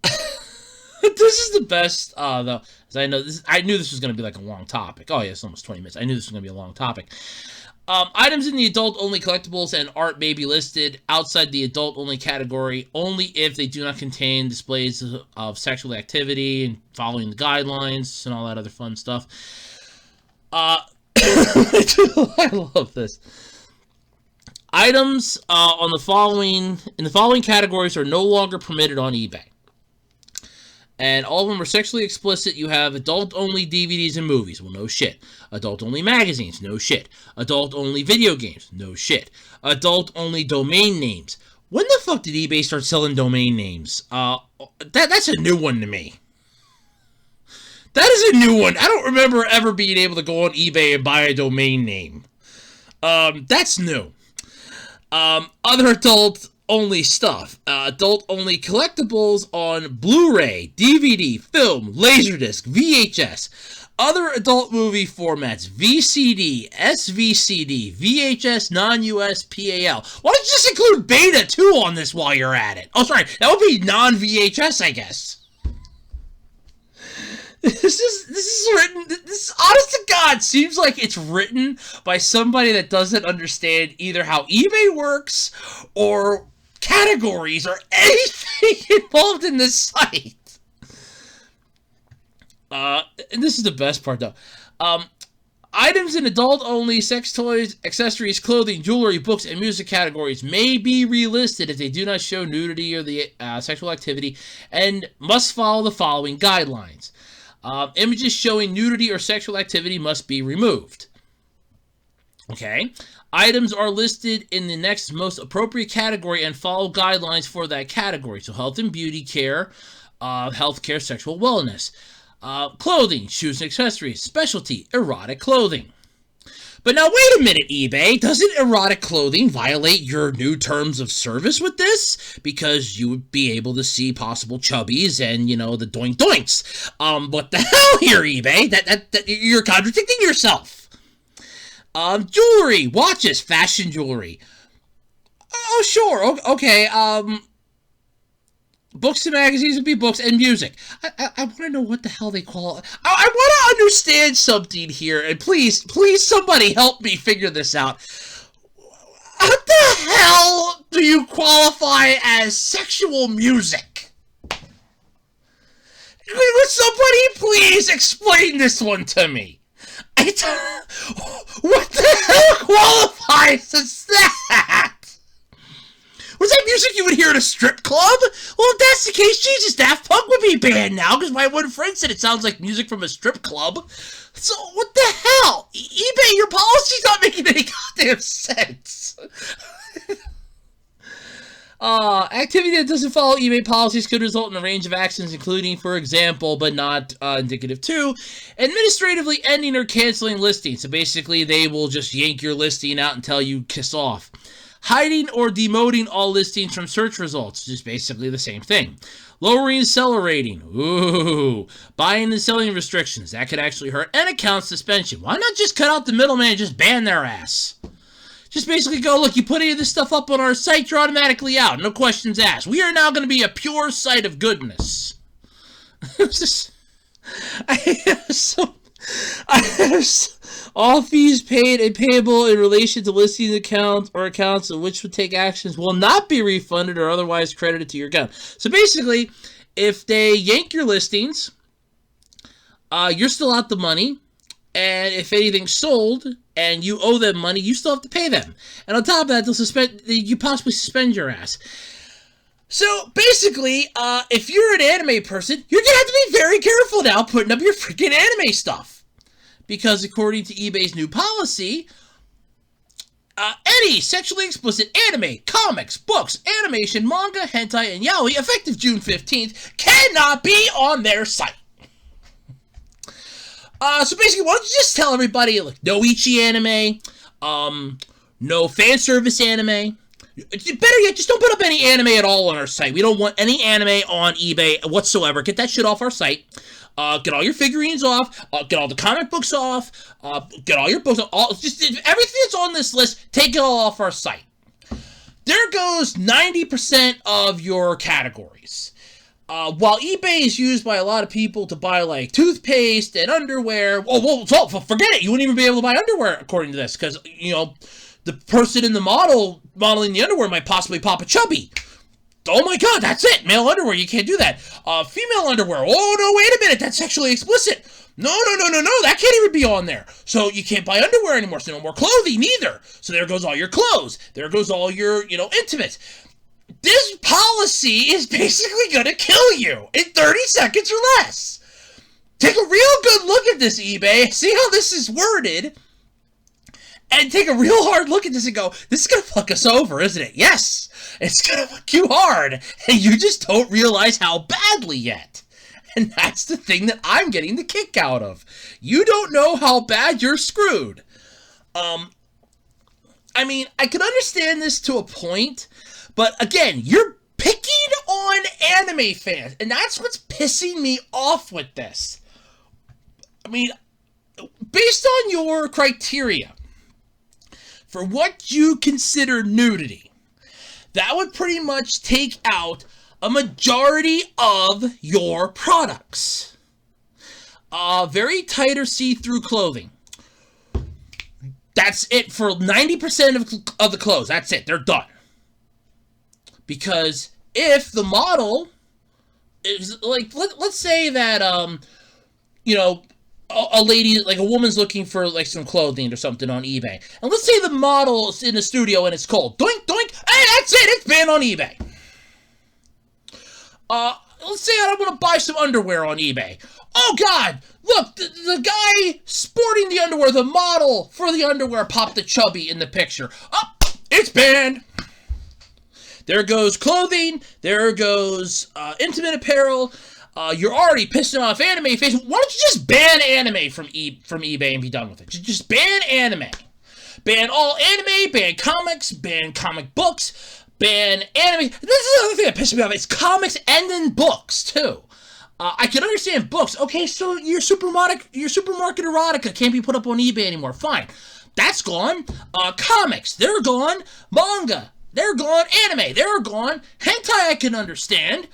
Speaker 2: This is the best, though, as I knew this was going to be like a long topic. Oh yeah, it's almost 20 minutes. I knew this was going to be a long topic. Items in the adult-only collectibles and art may be listed outside the adult-only category only if they do not contain displays of sexual activity and following the guidelines and all that other fun stuff. I love this. Items in the following categories are no longer permitted on eBay. And all of them are sexually explicit. You have adult-only DVDs and movies. Well, no shit. Adult-only magazines. No shit. Adult-only video games. No shit. Adult-only domain names. When the fuck did eBay start selling domain names? That's a new one to me. That is a new one. I don't remember ever being able to go on eBay and buy a domain name. That's new. Other adult-only stuff. Adult-only collectibles on Blu-ray, DVD, film, Laserdisc, VHS. Other adult movie formats, VCD, SVCD, VHS, non-US, PAL. Why don't you just include Beta, too, on this while you're at it? Oh, sorry, that would be non-VHS, I guess. This is written, this, honest to God, seems like it's written by somebody that doesn't understand either how eBay works or categories or anything involved in this site. And this is the best part, though. Items in adult-only sex toys, accessories, clothing, jewelry, books, and music categories may be relisted if they do not show nudity or the sexual activity and must follow the following guidelines. Images showing nudity or sexual activity must be removed. Okay. Items are listed in the next most appropriate category and follow guidelines for that category. So health and beauty care, health care, sexual wellness. Clothing, shoes and accessories, specialty, erotic clothing. But now wait a minute, eBay. Doesn't erotic clothing violate your new terms of service with this? Because you would be able to see possible chubbies and, you know, the doink doinks. What the hell here, eBay? That you're contradicting yourself. Jewelry, watches, fashion jewelry. Oh, sure. Okay. Books and magazines would be books, and music. I want to know what the hell they call it. I want to understand something here, and please somebody help me figure this out. What the hell do you qualify as sexual music? Would somebody please explain this one to me? What the hell qualifies as that? Was that music you would hear at a strip club? Well, if that's the case, Jesus, Daft Punk would be banned now, because my one friend said it sounds like music from a strip club. So, what the hell? eBay, your policy's not making any goddamn sense. Activity that doesn't follow eBay policies could result in a range of actions, including, for example, but not indicative to, administratively ending or canceling listings. So basically, they will just yank your listing out and tell you kiss off. Hiding or demoting all listings from search results, just basically the same thing. Lowering seller rating. Ooh. Buying and selling restrictions. That could actually hurt. And account suspension. Why not just cut out the middleman and just ban their ass? Just basically go, look, you put any of this stuff up on our site, you're automatically out. No questions asked. We are now going to be a pure site of goodness. All fees paid and payable in relation to listing accounts or accounts of which would take actions will not be refunded or otherwise credited to your account. So basically, if they yank your listings, you're still out the money. And if anything's sold and you owe them money, you still have to pay them. And on top of that, you possibly suspend your ass. So basically, if you're an anime person, you're going to have to be very careful now putting up your freaking anime stuff. Because according to eBay's new policy, any sexually explicit anime, comics, books, animation, manga, hentai, and yaoi, effective June 15th, cannot be on their site. So basically, why don't you just tell everybody, like, no Ichi anime, no fan service anime. Better yet, just don't put up any anime at all on our site. We don't want any anime on eBay whatsoever. Get that shit off our site. Get all your figurines off. Get all the comic books off. Get all your books off. Just everything that's on this list, take it all off our site. There goes 90% of your categories. While eBay is used by a lot of people to buy, like, toothpaste and underwear, forget it. You wouldn't even be able to buy underwear, according to this, because, you know, the person in the modeling the underwear might possibly pop a chubby. Oh my god, that's it. Male underwear, you can't do that. Female underwear, oh no, wait a minute, that's sexually explicit. No, that can't even be on there. So you can't buy underwear anymore, so no more clothing either. So there goes all your clothes. There goes all your, intimates. This policy is basically going to kill you in 30 seconds or less. Take a real good look at this, eBay. See how this is worded. And take a real hard look at this and go, this is going to fuck us over, isn't it? Yes, it's going to fuck you hard. And you just don't realize how badly yet. And that's the thing that I'm getting the kick out of. You don't know how bad you're screwed. I mean, I can understand this to a point. But again, you're picking on anime fans, and that's what's pissing me off with this. I mean, based on your criteria for what you consider nudity, that would pretty much take out a majority of your products. Very tight or see-through clothing. That's it for 90% of the clothes. That's it. They're done. Because if the model is, like, let's say that, a lady, like a woman's looking for, like, some clothing or something on eBay. And let's say the model's in the studio and it's cold. Doink, doink. Hey, that's it. It's banned on eBay. Let's say I want to buy some underwear on eBay. Oh, God. Look, the guy sporting the underwear, the model for the underwear popped a chubby in the picture. Oh, it's banned. There goes clothing. There goes intimate apparel. You're already pissing off anime fans. Why don't you just ban anime from eBay and be done with it? Just ban anime. Ban all anime. Ban comics. Ban comic books. Ban anime. This is another thing that pisses me off. It's comics and then books too. I can understand books. Okay, so your supermarket erotica can't be put up on eBay anymore. Fine, that's gone. Comics, they're gone. Manga, they're gone. Anime, they're gone. Hentai, I can understand.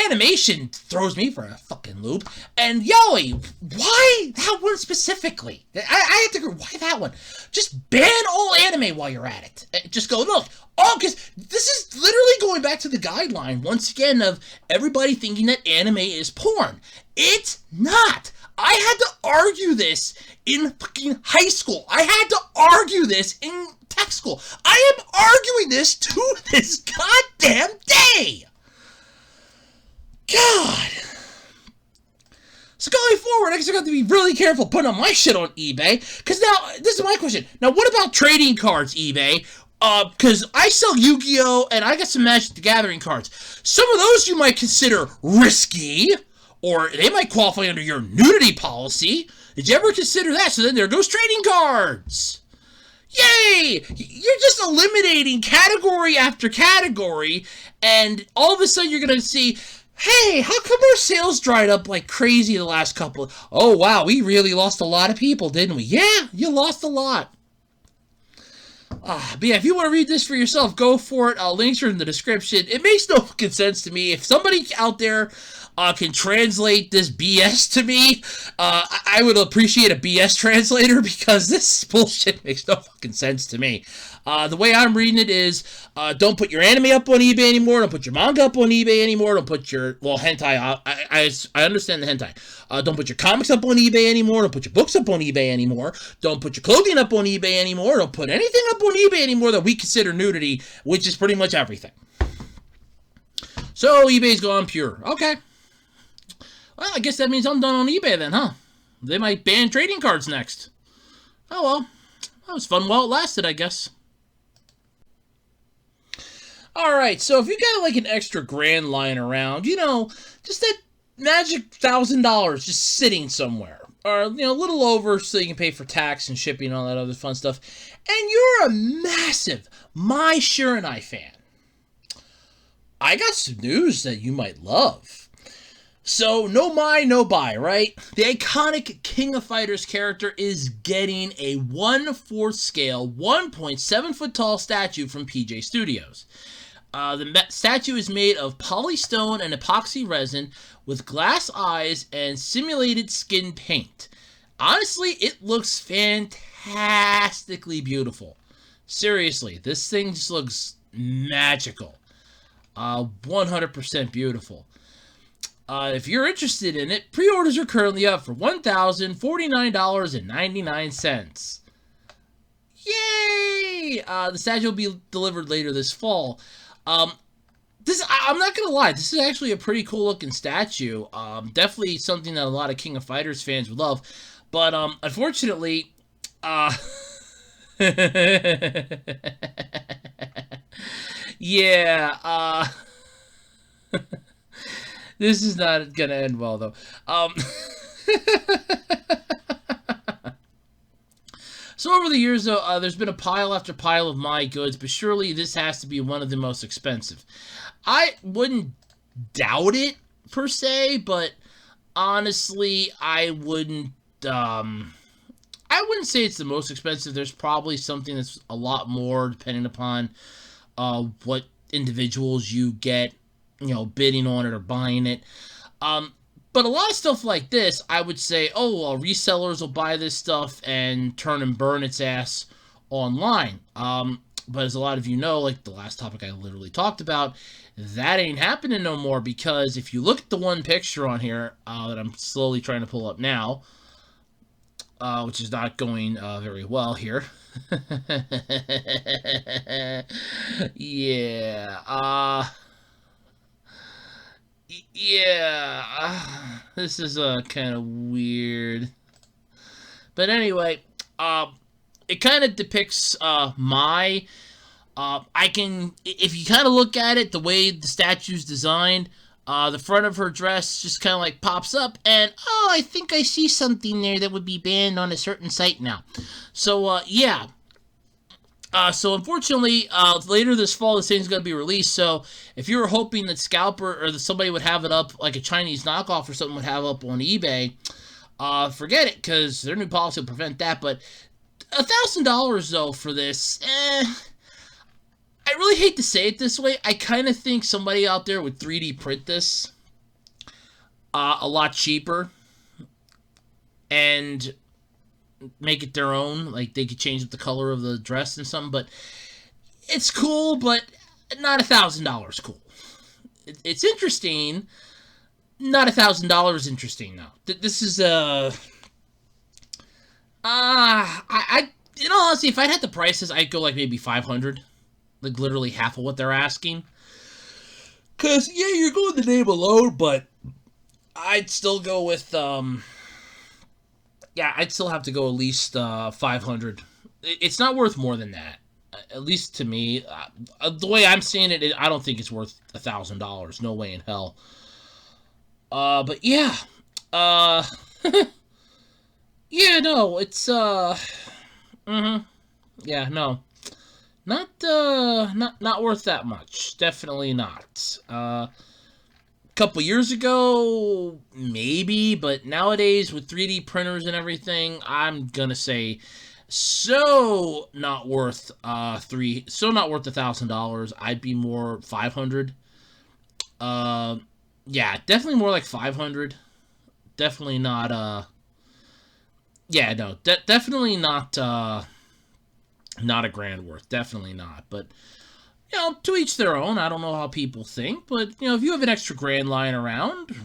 Speaker 2: Animation throws me for a fucking loop. And yaoi, why that one specifically? I have to agree, why that one? Just ban all anime while you're at it. Just go, look, because this is literally going back to the guideline, once again, of everybody thinking that anime is porn. It's not. I had to argue this in fucking high school. I had to argue this in tech school. I am arguing this to this goddamn day. God. So going forward, I guess I got to be really careful putting on my shit on eBay. Because now, this is my question. Now, what about trading cards, eBay? Because I sell Yu-Gi-Oh! And I got some Magic the Gathering cards. Some of those you might consider risky, or they might qualify under your nudity policy. Did you ever consider that? So then there goes trading cards. Yay! You're just eliminating category after category, and all of a sudden you're going to see, hey, how come our sales dried up like crazy the last couple? Oh, wow, we really lost a lot of people, didn't we? Yeah, you lost a lot. But yeah, if you want to read this for yourself, go for it. Links are in the description. It makes no fucking sense to me. If somebody out there can translate this BS to me, I would appreciate a BS translator, because this bullshit makes no fucking sense to me. The way I'm reading it is, don't put your anime up on eBay anymore, don't put your manga up on eBay anymore, don't put your, well, hentai, I understand the hentai. Don't put your comics up on eBay anymore, don't put your books up on eBay anymore, don't put your clothing up on eBay anymore, don't put anything up on eBay anymore that we consider nudity, which is pretty much everything. So, eBay's gone pure. Okay. Well, I guess that means I'm done on eBay then, huh? They might ban trading cards next. Oh well. That was fun while it lasted, I guess. Alright, so if you got like an extra grand lying around, you know, just that magic $1,000 just sitting somewhere. Or, you know, a little over so you can pay for tax and shipping and all that other fun stuff. And you're a massive mai-shiranu fan. I got some news that you might love. So, no mai, no buy, right? The iconic King of Fighters character is getting a 1/4 scale, 1.7 foot tall statue from PJ Studios. The statue is made of polystone and epoxy resin with glass eyes and simulated skin paint. Honestly, it looks fantastically beautiful. Seriously, this thing just looks magical. 100% beautiful. If you're interested in it, pre-orders are currently up for $1,049.99. Yay! The statue will be delivered later this fall. I'm not gonna lie, this is actually a pretty cool looking statue. Definitely something that a lot of King of Fighters fans would love. But unfortunately, yeah, this is not gonna end well, though. So over the years, though, there's been a pile after pile of my goods, but surely this has to be one of the most expensive. I wouldn't doubt it, per se, but honestly, I wouldn't say it's the most expensive. There's probably something that's a lot more, depending upon what individuals you get, you know, bidding on it or buying it. But a lot of stuff like this, I would say, oh, well, resellers will buy this stuff and turn and burn its ass online. But as a lot of you know, like the last topic I literally talked about, that ain't happening no more, because if you look at the one picture on here that I'm slowly trying to pull up now, which is not going very well here. Yeah, yeah, this is kind of weird. But anyway, it kind of depicts Mai. If you kind of look at it, the way the statue's designed, the front of her dress just kind of like pops up, and oh, I think I see something there that would be banned on a certain site now. So, yeah. So unfortunately, later this fall, this thing's going to be released. So if you were hoping that Scalper or that somebody would have it up, like a Chinese knockoff or something would have up on eBay, forget it, because their new policy will prevent that. But $1,000 though for this, I really hate to say it this way. I kind of think somebody out there would 3D print this a lot cheaper and make it their own. Like, they could change the color of the dress and something, but it's cool, but not $1,000 cool. It's interesting, not $1,000 interesting though. This is you know, honestly, if I'd had the prices, I'd go like maybe 500, like literally half of what they're asking. Cause yeah, you're going the name alone, but I'd still go with yeah, I'd still have to go at least 500. It's not worth more than that. At least to me, the way I'm seeing it, I don't think it's worth $1,000. No way in hell. But yeah, uh, yeah, no, it's yeah, no, not worth that much. Definitely not. Couple years ago, maybe, but nowadays with 3D printers and everything, I'm gonna say so not worth $1,000. I'd be more 500. Uh, yeah, definitely more like 500. Definitely not. Yeah, no, definitely not. Not a grand worth. Definitely not. But to each their own. I don't know how people think, but if you have an extra grand lying around,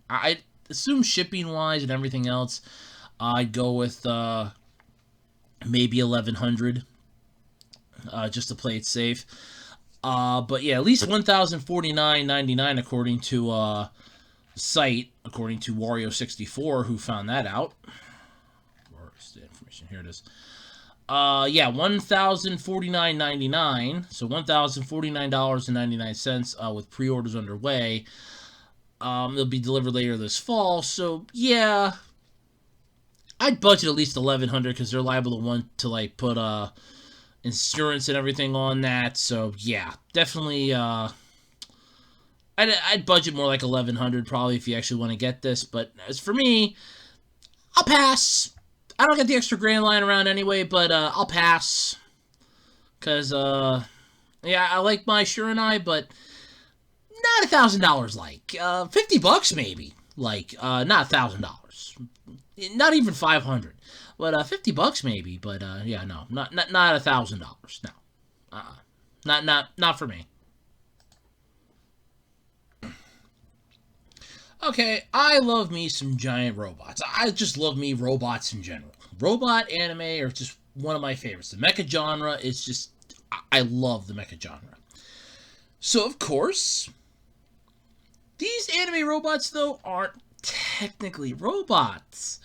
Speaker 2: I assume shipping wise and everything else, I'd go with maybe 1,100, just to play it safe. But yeah, at least 1,049.99 according to the site, according to Wario64, who found that out. Where's the information? Here it is. Yeah, $1,049.99, so $1,049.99 with pre-orders underway. They'll be delivered later this fall, so yeah, I'd budget at least $1,100 because they're liable to like put insurance and everything on that. So yeah, definitely I'd budget more like $1,100 probably if you actually want to get this. But as for me, I'll pass. I don't get the extra grand lying around anyway, but I'll pass. Because, yeah, I like mai-shiranu, but not $1,000 like. $50 maybe. Like, not $1,000. Not even $500. But $50 maybe, but yeah, no. Not $1,000. No. Not for me. Okay, I love me some giant robots. I just love me robots in general. Robot anime are just one of my favorites. The mecha genre is just... I love the mecha genre. So, of course, these anime robots, though, aren't technically robots.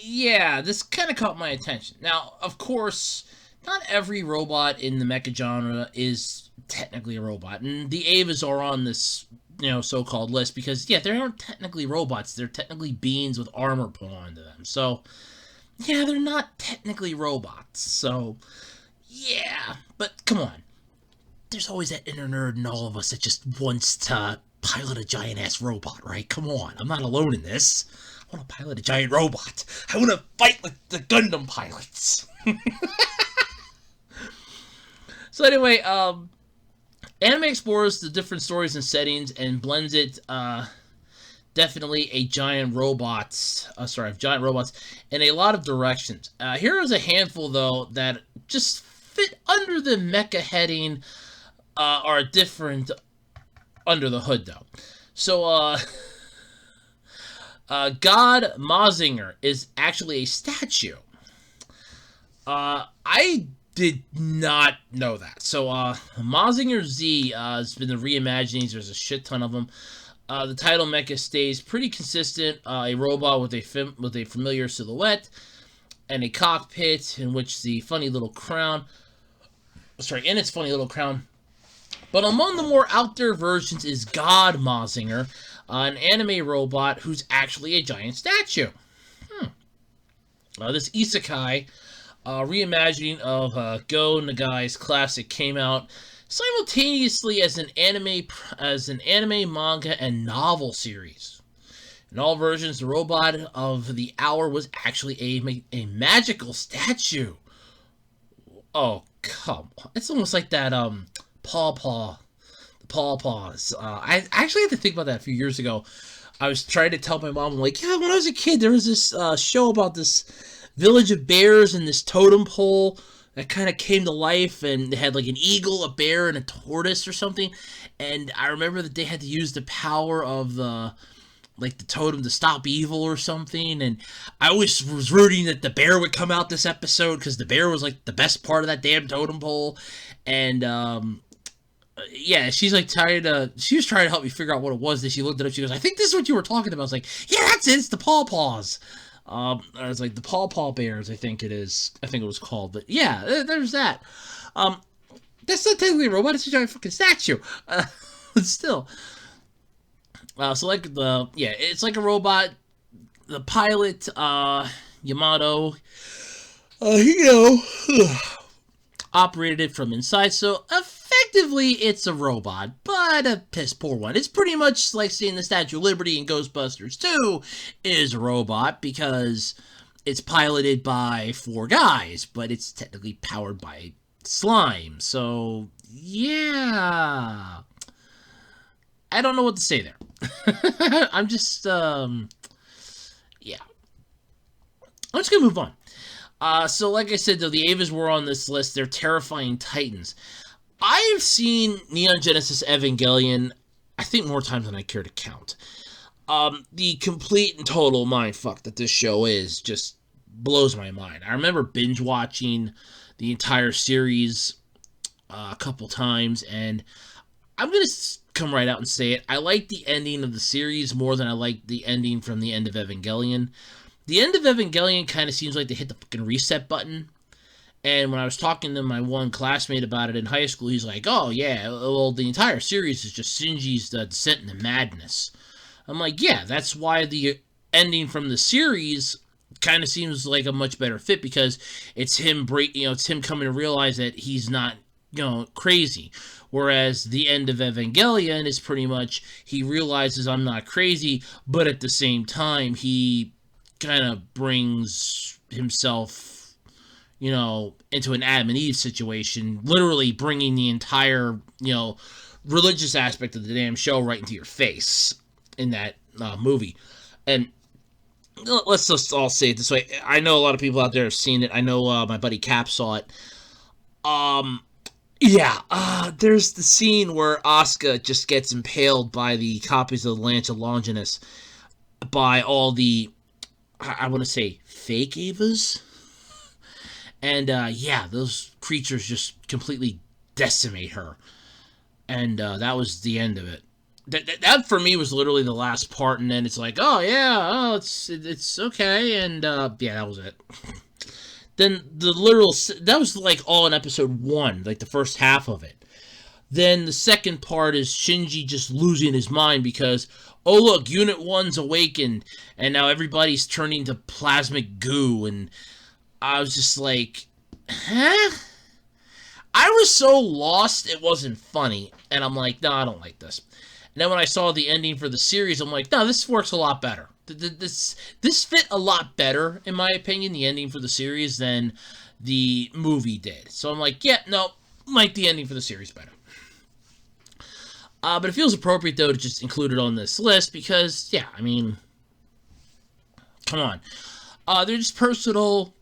Speaker 2: Yeah, this kind of caught my attention. Now, of course, not every robot in the mecha genre is technically a robot. And the Avas are on this so-called list because, yeah, they aren't technically robots. They're technically beings with armor put onto them. So, yeah, they're not technically robots. So, yeah. But, come on. There's always that inner nerd in all of us that just wants to pilot a giant-ass robot, right? Come on. I'm not alone in this. I want to pilot a giant robot. I want to fight like the Gundam pilots. So, anyway, anime explores the different stories and settings and blends it, definitely giant robots in a lot of directions. Here is a handful, though, that just fit under the mecha heading, are different under the hood, though. So, God Mazinger is actually a statue. I did not know that. So, Mazinger Z has been the reimaginings. There's a shit ton of them. The title mecha stays pretty consistent. A robot with a familiar silhouette and a cockpit in which the funny little crown. In its funny little crown. But among the more out there versions is God Mazinger, an anime robot who's actually a giant statue. This isekai reimagining of Go Nagai's classic came out simultaneously as an anime, manga, and novel series. In all versions, the robot of the hour was actually a magical statue. Oh, come on. It's almost like that, Paw Paws. I actually had to think about that a few years ago. I was trying to tell my mom, I'm like, yeah, when I was a kid, there was this show about this village of bears and this totem pole that kind of came to life, and they had like an eagle, a bear, and a tortoise or something. And I remember that they had to use the power of the totem to stop evil or something. And I always was rooting that the bear would come out this episode because the bear was like the best part of that damn totem pole. And yeah, she was trying to help me figure out what it was. That she looked it up. She goes, I think this is what you were talking about. I was like, yeah, that's it. It's the Paw Paws. It's like the Paw Paw Bears, I think it is. I think it was called. But yeah, there's that. That's not technically a robot. It's a giant fucking statue. But still. So like it's like a robot. The pilot, Yamato, operated it from inside. So effectively, it's a robot, but a piss poor one. It's pretty much like seeing the Statue of Liberty in Ghostbusters 2 is a robot because it's piloted by 4 guys, but it's technically powered by slime. So yeah, I don't know what to say there. I'm just yeah. I'm just gonna move on. So like I said, though, the Evas were on this list. They're terrifying titans. I've seen Neon Genesis Evangelion, I think, more times than I care to count. The complete and total mindfuck that this show is just blows my mind. I remember binge watching the entire series a couple times, and I'm gonna come right out and say it. I like the ending of the series more than I like the ending from the end of Evangelion. The end of Evangelion kind of seems like they hit the fucking reset button. And when I was talking to my one classmate about it in high school, he's like, oh, yeah, well, the entire series is just Shinji's descent into madness. I'm like, yeah, that's why the ending from the series kind of seems like a much better fit, because it's him it's him coming to realize that he's not, crazy. Whereas the end of Evangelion is pretty much he realizes I'm not crazy, but at the same time, he kind of brings himself, into an Adam and Eve situation, literally bringing the entire, religious aspect of the damn show right into your face in that movie. And let's just all say it this way. I know a lot of people out there have seen it. I know my buddy Cap saw it. There's the scene where Asuka just gets impaled by the copies of the Lance of Longinus by all the, I want to say, fake Evas. And, those creatures just completely decimate her. And that was the end of it. That for me was literally the last part, and then it's like, it's okay, and, that was it. Then that was like all in episode 1, like the first half of it. Then the second part is Shinji just losing his mind because, oh look, Unit 1's awakened, and now everybody's turning to plasmic goo, and I was just like, huh? I was so lost, it wasn't funny, and I'm like, no, I don't like this. And then when I saw the ending for the series, I'm like, no, this works a lot better. This fit a lot better, in my opinion, the ending for the series, than the movie did. So I'm like, yeah, no, like the ending for the series better. But it feels appropriate, though, to just include it on this list because, yeah, I mean, come on. They're just personal,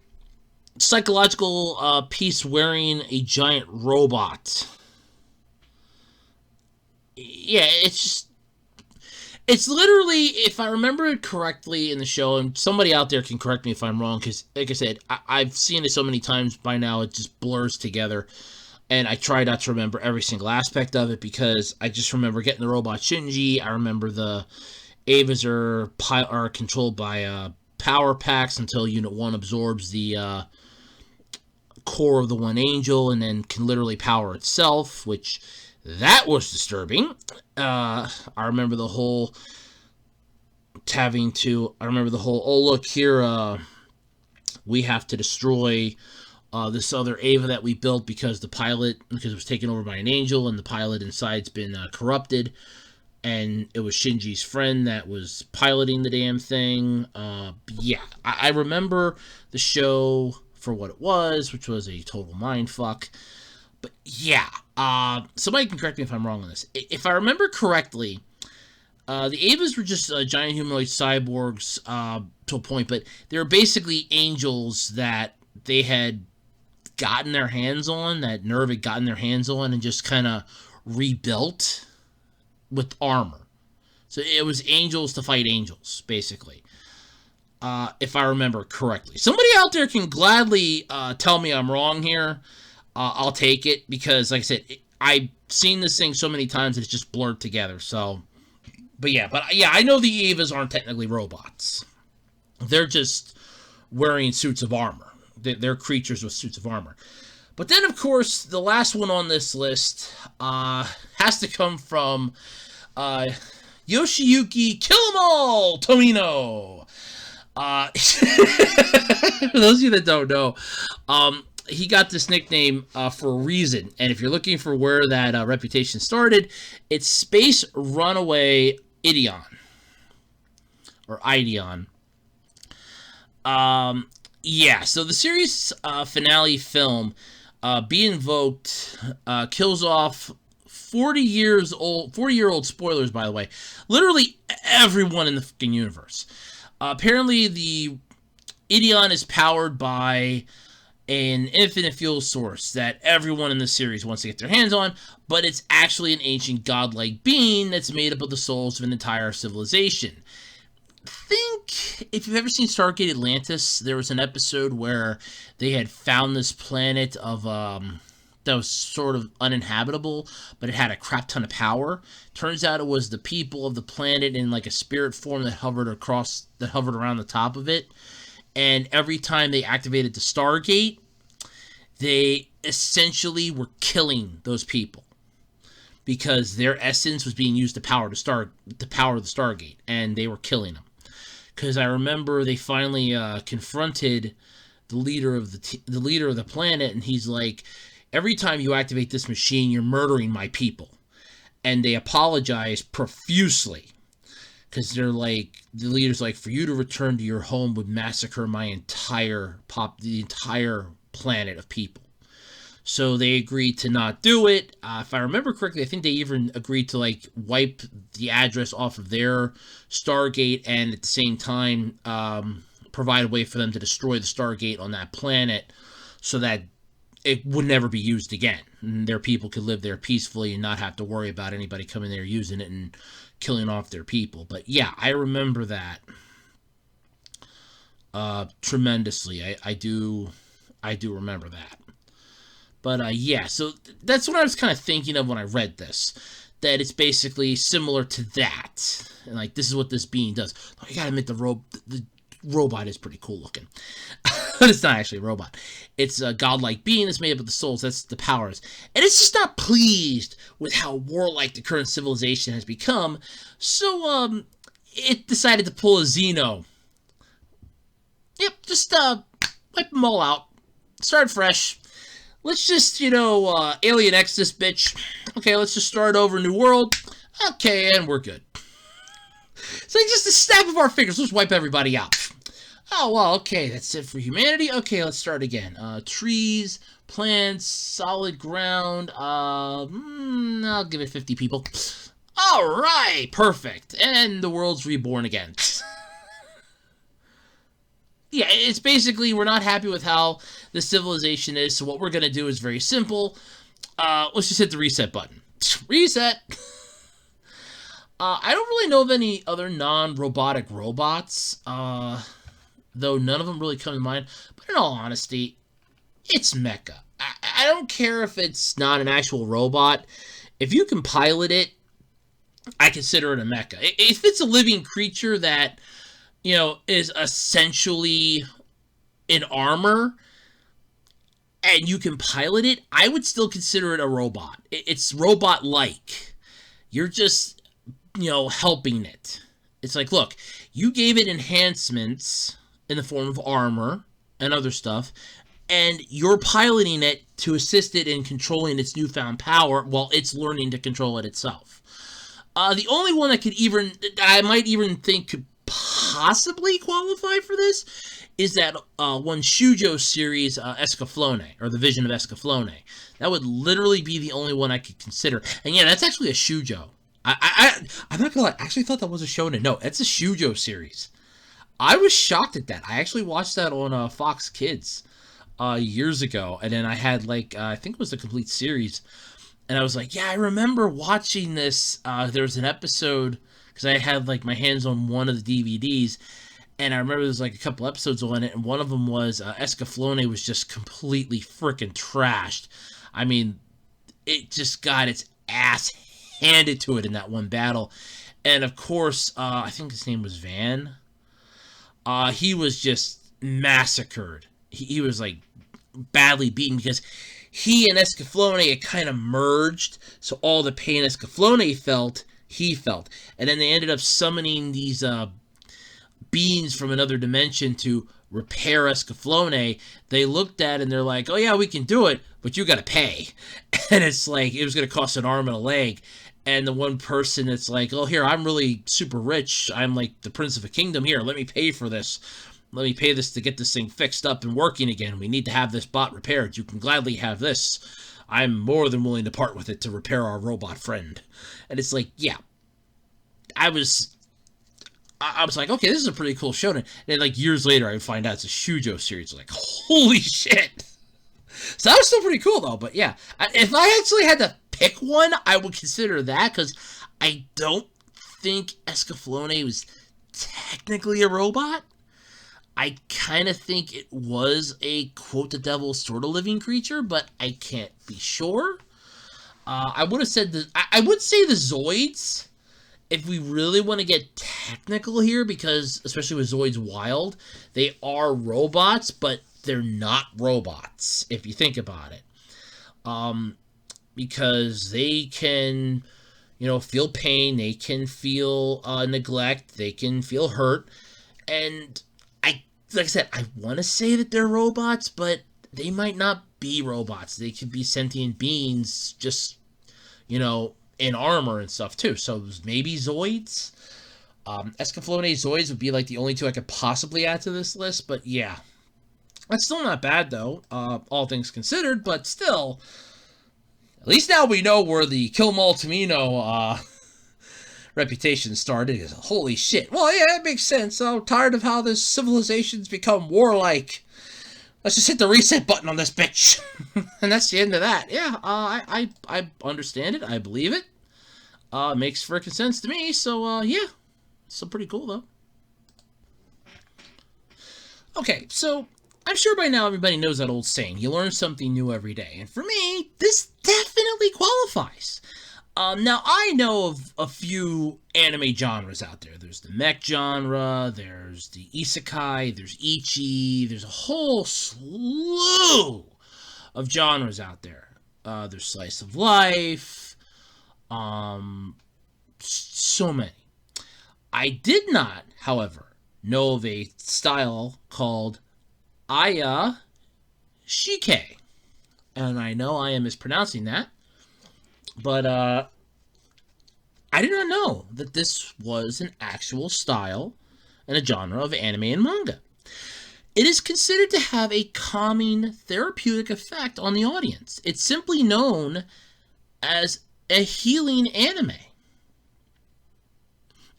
Speaker 2: psychological piece wearing a giant robot. Yeah, it's literally, if I remember it correctly in the show, and somebody out there can correct me if I'm wrong, because, like I said, I've seen it so many times by now, it just blurs together. And I try not to remember every single aspect of it because I just remember getting the robot Shinji. I remember the Evas are controlled by power packs until Unit 1 absorbs the core of the One Angel and then can literally power itself, which that was disturbing. I remember the whole oh look here, we have to destroy this other Eva that we built because it was taken over by an angel, and the pilot inside's been corrupted, and it was Shinji's friend that was piloting the damn thing. I remember the show for what it was, which was a total mindfuck. But yeah, somebody can correct me if I'm wrong on this. If I remember correctly, the Evas were just giant humanoid cyborgs to a point, but they were basically angels that they had gotten their hands on, that Nerve had gotten their hands on, and just kind of rebuilt with armor. So it was angels to fight angels, basically. If I remember correctly. Somebody out there can gladly tell me I'm wrong here. I'll take it, because, like I said, I've seen this thing so many times that it's just blurred together, so... I know the Evas aren't technically robots. They're just wearing suits of armor. They're creatures with suits of armor. But then, of course, the last one on this list has to come from Yoshiyuki Kill 'Em All Tomino. For those of you that don't know, he got this nickname for a reason. And if you're looking for where that reputation started, it's Space Runaway Ideon. Or Ideon. Yeah, so the series finale film, Be Invoked, kills off 40-year-old spoilers, by the way, literally everyone in the fucking universe. Apparently, the Ideon is powered by an infinite fuel source that everyone in the series wants to get their hands on, but it's actually an ancient godlike being that's made up of the souls of an entire civilization. Think if you've ever seen Stargate Atlantis, there was an episode where they had found this planet of that was sort of uninhabitable, but it had a crap ton of power. Turns out it was the people of the planet in like a spirit form that hovered around the top of it. And every time they activated the Stargate, they essentially were killing those people because their essence was being used to power the Stargate, and they were killing them. Because I remember they finally confronted the leader of the planet, and he's like, "Every time you activate this machine, you're murdering my people." And they apologize profusely because they're like, the leader's like, "For you to return to your home would massacre the entire planet of people." So they agreed to not do it. If I remember correctly, I think they even agreed to like wipe the address off of their Stargate, and at the same time provide a way for them to destroy the Stargate on that planet so that it would never be used again. And their people could live there peacefully and not have to worry about anybody coming there using it and killing off their people. But yeah, I remember that tremendously. I do remember that. But yeah, so that's what I was kind of thinking of when I read this. That it's basically similar to that. And like, this is what this being does. I gotta admit, the robot is pretty cool looking. But it's not actually a robot. It's a godlike being that's made up of the souls. That's the powers. And it's just not pleased with how warlike the current civilization has become. So, it decided to pull a Xeno. Yep, just wipe them all out. Start fresh. Let's just, Alien X this bitch. Okay, let's just start over, new world. Okay, and we're good. So just a snap of our fingers, let's wipe everybody out. Oh, well, okay, that's it for humanity. Okay, let's start again. Trees, plants, solid ground. I'll give it 50 people. All right, perfect. And the world's reborn again. Yeah, it's basically, we're not happy with how the civilization is, so what we're going to do is very simple. Let's just hit the reset button. Reset! I don't really know of any other non-robotic robots, though none of them really come to mind. But in all honesty, it's mecha. I don't care if it's not an actual robot. If you can pilot it, I consider it a mecha. If it's a living creature that, is essentially in armor, and you can pilot it, I would still consider it a robot. It's robot-like. You're just, helping it. It's like, look, you gave it enhancements in the form of armor and other stuff, and you're piloting it to assist it in controlling its newfound power while it's learning to control it itself. The only one that I might even think could possibly qualify for this is that one Shoujo series, Escaflowne, or The Vision of Escaflowne. That would literally be the only one I could consider. And yeah, that's actually a Shoujo. I'm not gonna lie, I actually thought that was a shonen. No, it's a Shoujo series. I was shocked at that. I actually watched that on Fox Kids years ago, and then I had I think it was the complete series, and I was like, yeah, I remember watching this. There was an episode, because I had my hands on one of the DVDs, and I remember there was a couple episodes on it, and one of them was Escaflowne was just completely freaking trashed. I mean, it just got its ass handed to it in that one battle. And of course, I think his name was Van. he was just massacred. He was like badly beaten because he and Escaflowne had kind of merged, so all the pain Escaflowne felt, he felt. And then they ended up summoning these beings from another dimension to repair Escaflowne. They looked at it and they're like, oh yeah, we can do it, but you gotta pay. And it's like, it was gonna cost an arm and a leg. And the one person that's like, oh, here, I'm really super rich. I'm like the prince of a kingdom. Here, let me pay for this. Let me pay this to get this thing fixed up and working again. We need to have this bot repaired. You can gladly have this. I'm more than willing to part with it to repair our robot friend. And it's like, yeah. I was like, okay, this is a pretty cool show. And then, like, years later, I would find out it's a Shoujo series. Like, holy shit. So that was still pretty cool, though. But, yeah. If I actually had to pick one, I would consider that, because I don't think Escaflowne was technically a robot. I kind of think it was a quote-the-devil sort of living creature, but I can't be sure. I would have said I would say the Zoids, if we really want to get technical here, because especially with Zoids Wild, they are robots, but they're not robots, if you think about it. Because they can, feel pain, they can feel neglect, they can feel hurt, and like I said, I want to say that they're robots, but they might not be robots. They could be sentient beings, just, in armor and stuff, too. So maybe Zoids? Escaflowne Zoids would be, like, the only two I could possibly add to this list, but yeah. That's still not bad, though, all things considered, but still, at least now we know where the Kill 'Em All Tamino, reputation started. Holy shit. Well, yeah, it makes sense. I'm tired of how this civilization's become warlike. Let's just hit the reset button on this bitch. And that's the end of that. Yeah, I understand it. I believe it. Makes freaking sense to me. So, yeah. Still pretty cool, though. Okay, so I'm sure by now everybody knows that old saying, you learn something new every day. And for me, this definitely qualifies. Now, I know of a few anime genres out there. There's the mech genre, there's the isekai, there's ichi, there's a whole slew of genres out there. There's slice of life, so many. I did not, however, know of a style called Iyashikei. And I know I am mispronouncing that. But, I did not know that this was an actual style and a genre of anime and manga. It is considered to have a calming, therapeutic effect on the audience. It's simply known as a healing anime.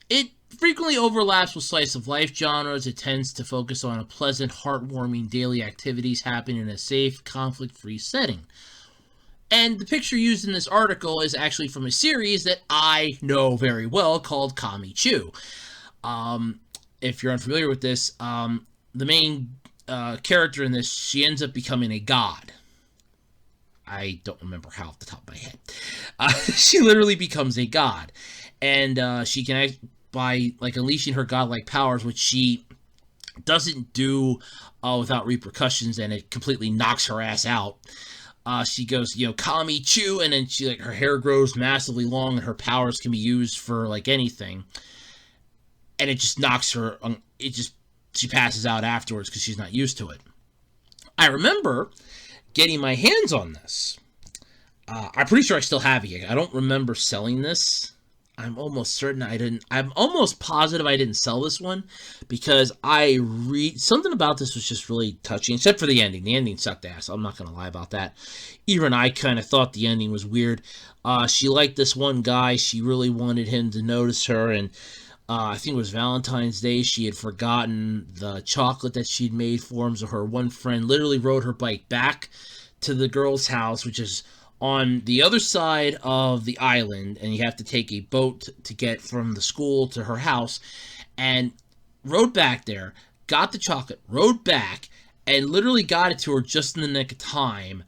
Speaker 2: It frequently overlaps with slice of life genres. It tends to focus on a pleasant, heartwarming daily activities happening in a safe, conflict-free setting. And the picture used in this article is actually from a series that I know very well called Kami-Chu. If you're unfamiliar with this, the main character in this, she ends up becoming a god. I don't remember how off the top of my head. She literally becomes a god. And she can, by like unleashing her godlike powers, which she doesn't do without repercussions, and it completely knocks her ass out. She goes, Kami-Chu, and then her hair grows massively long, and her powers can be used for, anything. And it just knocks her, she passes out afterwards because she's not used to it. I remember getting my hands on this. I'm pretty sure I still have it. I don't remember selling this. I'm almost certain I'm almost positive I didn't sell this one, because something about this was just really touching, except for the ending. The ending sucked ass. I'm not going to lie about that. Even I kind of thought the ending was weird. She liked this one guy. She really wanted him to notice her, and I think it was Valentine's Day. She had forgotten the chocolate that she'd made for him, so her one friend literally rode her bike back to the girl's house, which is on the other side of the island, and you have to take a boat to get from the school to her house, and rode back there, got the chocolate, rode back, and literally got it to her just in the nick of time.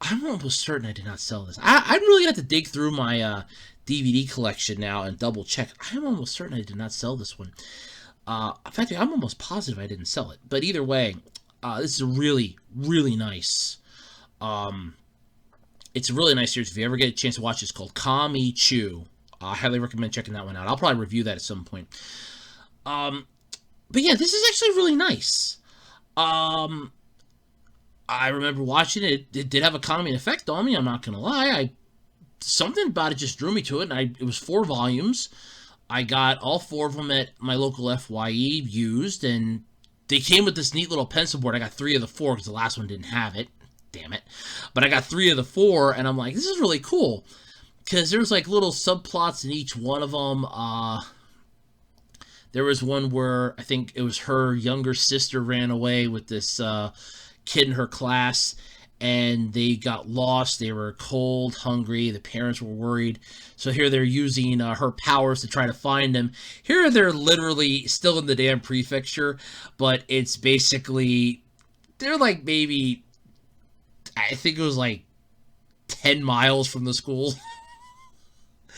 Speaker 2: I'm almost certain I did not sell this. I'm really going to have to dig through my DVD collection now and double check. I'm almost certain I did not sell this one. In fact, I'm almost positive I didn't sell it. But either way, this is a really, really nice. It's a really nice series. If you ever get a chance to watch it, it's called Kami Chu. I highly recommend checking that one out. I'll probably review that at some point. But yeah, this is actually really nice. I remember watching it. It did have a calming effect on me. I'm not gonna lie. Something about it just drew me to it. And it was 4 volumes. I got all 4 of them at my local FYE used, and they came with this neat little pencil board. I got 3 of the 4 because the last one didn't have it. Damn it. But I got 3 of the 4, and I'm like, this is really cool. Because there's like little subplots in each one of them. There was one where I think it was her younger sister ran away with this kid in her class, and they got lost. They were cold, hungry. The parents were worried. So here they're using her powers to try to find them. Here they're literally still in the damn prefecture, but it's basically, they're like maybe, I think it was like 10 miles from the school.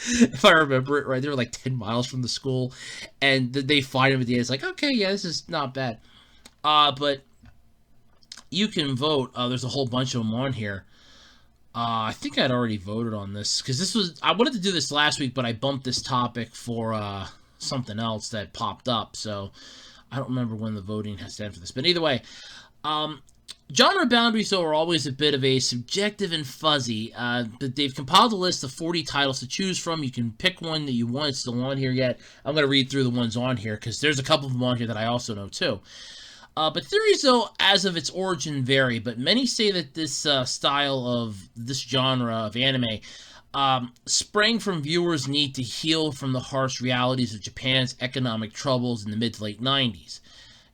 Speaker 2: If I remember it right, they were like 10 miles from the school, and they find him at the end. It's like, okay, yeah, this is not bad. But you can vote. There's a whole bunch of them on here. I think I'd already voted on this, because I wanted to do this last week, but I bumped this topic for something else that popped up, so I don't remember when the voting has to end for this. But either way, genre boundaries, though, are always a bit of a subjective and fuzzy, but they've compiled a list of 40 titles to choose from. You can pick one that you want. It's still on here yet. I'm going to read through the ones on here, because there's a couple of them on here that I also know, too. But theories, though, as of its origin, vary, but many say that this style of this genre of anime sprang from viewers' need to heal from the harsh realities of Japan's economic troubles in the mid to late 90s.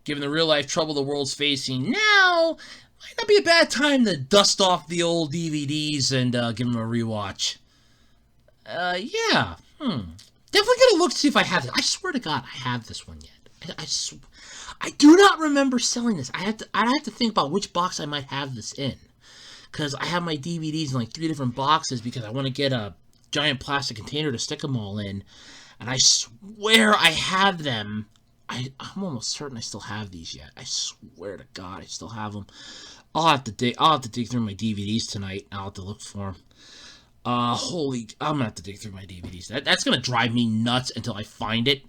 Speaker 2: Given the real-life trouble the world's facing now, might not be a bad time to dust off the old DVDs and give them a rewatch. Yeah. Definitely gonna look to see if I have it. I swear to God, I have this one yet. I do not remember selling this. I'd have to think about which box I might have this in, because I have my DVDs in like 3 different boxes, because I want to get a giant plastic container to stick them all in, and I swear I have them. I'm almost certain I still have these yet. I swear to God, I still have them. I'll have to dig through my DVDs tonight. I'll have to look for them. I'm gonna have to dig through my DVDs. That's gonna drive me nuts until I find it,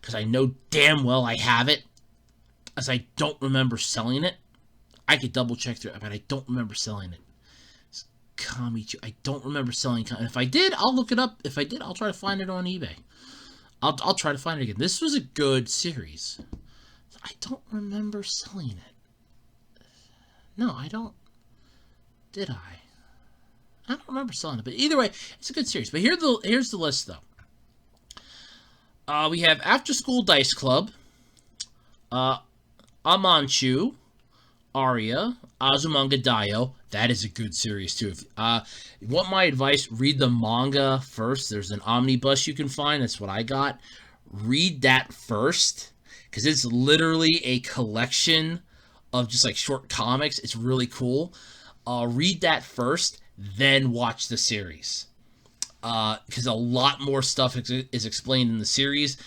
Speaker 2: because I know damn well I have it, as I don't remember selling it. I could double check through it, but I don't remember selling it. Kamichu. I don't remember selling. If I did, I'll look it up. If I did, I'll try to find it on eBay. I'll try to find it again. This was a good series. I don't remember selling it. No, I don't. Did I? I don't remember selling it. But either way, it's a good series. But here's the list, though. We have After School Dice Club, Amanchu, Aria, Azumanga Daioh. That is a good series, too. If you want my advice, read the manga first. There's an omnibus you can find. That's what I got. Read that first, because it's literally a collection of just like short comics. It's really cool. Read that first, then watch the series. Because a lot more stuff is explained in the series.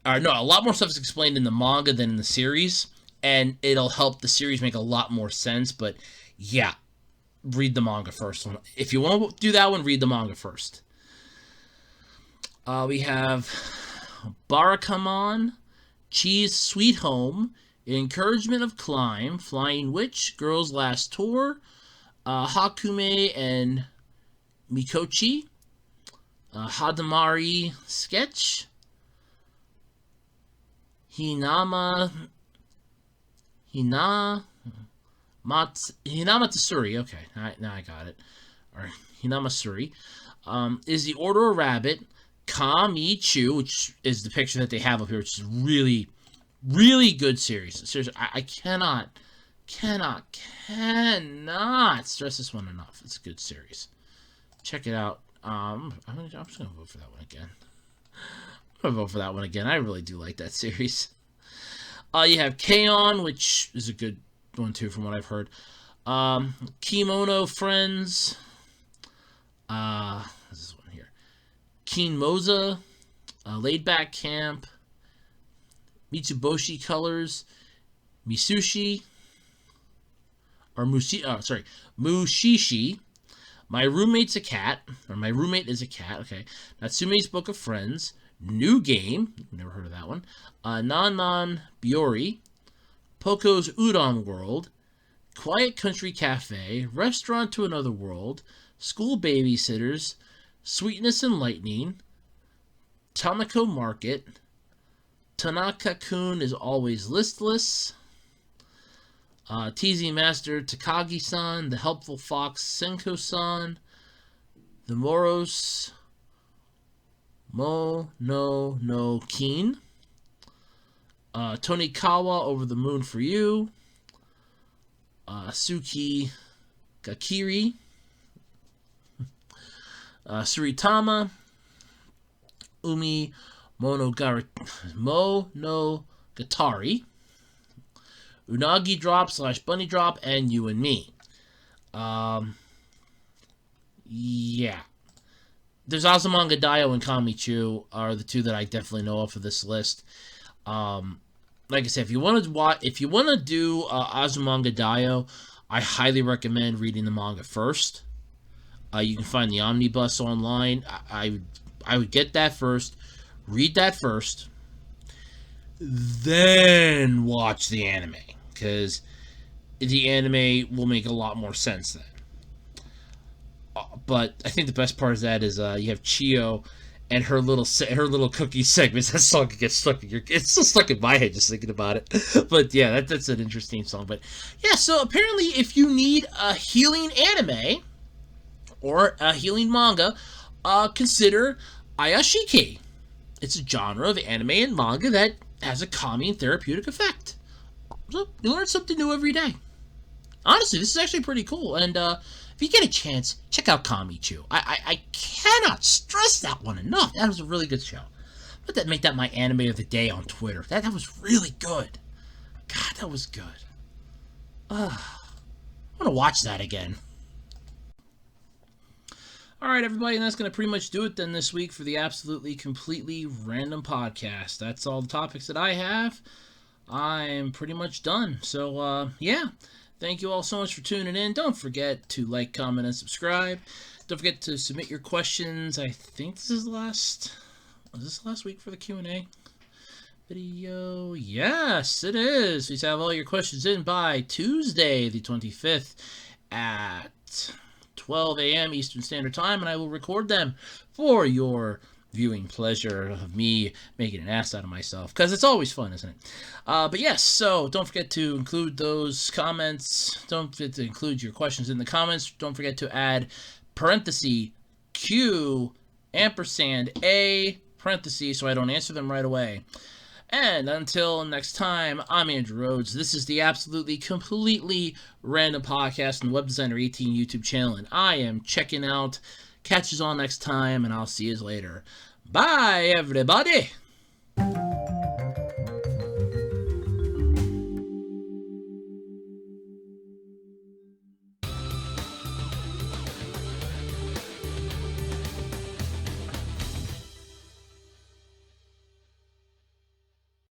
Speaker 2: A lot more stuff is explained in the manga than in the series, and it'll help the series make a lot more sense. But yeah, read the manga first. If you want to do that one, read the manga first. We have Barakamon, Chi's Sweet Home, Encouragement of Climb, Flying Witch, Girls Last Tour, Hakume and Mikochi, Hadamari Sketch, Hinama Tatsuri. Okay, now I got it. Or Hinamatsuri. Is the Order of Rabbit, Kamichu, which is the picture that they have up here, which is really, really good series. Seriously, I cannot stress this one enough. It's a good series. Check it out. I'm just gonna vote for that one again. I really do like that series. You have K-On!, which is a good one too, from what I've heard. Kimono Friends. This is one here. Keen Moza. Laid Back Camp. Mitsuboshi Colors, Mushishi, My Roommate's a Cat, or My Roommate is a Cat, okay. Natsume's Book of Friends, New Game, never heard of that one, Nan Biori, Poco's Udon World, Quiet Country Cafe, Restaurant to Another World, School Babysitters, Sweetness and Lightning, Tamako Market, Tanaka-kun is Always Listless, TZ Master Takagi-san, The Helpful Fox Senko-san, The Moros no Keen, Tonikawa Over the Moon for You, Suki Gakiri, Suritama, Umi Monogatari, Unagi Drop / Bunny Drop, and You and Me. Yeah. There's Azumanga Daioh and Kamichu are the two that I definitely know of for this list. Like I said, if you want to do Azumanga Daioh, I highly recommend reading the manga first. You can find the omnibus online. I would get that first, read that first, then watch the anime, because the anime will make a lot more sense then. But I think the best part of that is you have Chio and her little cookie segments. That song gets stuck in it's still stuck in my head just thinking about it. But yeah, that's an interesting song. But yeah, so apparently if you need a healing anime or a healing manga, consider Iyashikei. It's a genre of anime and manga that has a calming therapeutic effect. So you learn something new every day. Honestly, this is actually pretty cool. And if you get a chance, check out Kamichu. I cannot stress that one enough. That was a really good show. But that make that my anime of the day on Twitter. That was really good. God, that was good. I want to watch that again. Alright, everybody, and that's going to pretty much do it then this week for the Absolutely Completely Random Podcast. That's all the topics that I have. I'm pretty much done. So, yeah. Thank you all so much for tuning in. Don't forget to like, comment, and subscribe. Don't forget to submit your questions. I think this is last week for the Q&A video? Yes, it is. Please have all your questions in by Tuesday, the 25th at 12 a.m. Eastern Standard Time, and I will record them for your viewing pleasure of me making an ass out of myself, because it's always fun, isn't it? But yes, so don't forget to include those comments. Don't forget to include your questions in the comments. Don't forget to add parenthesis Q ampersand A parenthesis so I don't answer them right away. And until next time, I'm Andrew Rhodes. This is the Absolutely Completely Random Podcast and Web Designer 18 YouTube channel, and I am checking out. Catch us all next time, and I'll see you later. Bye, everybody!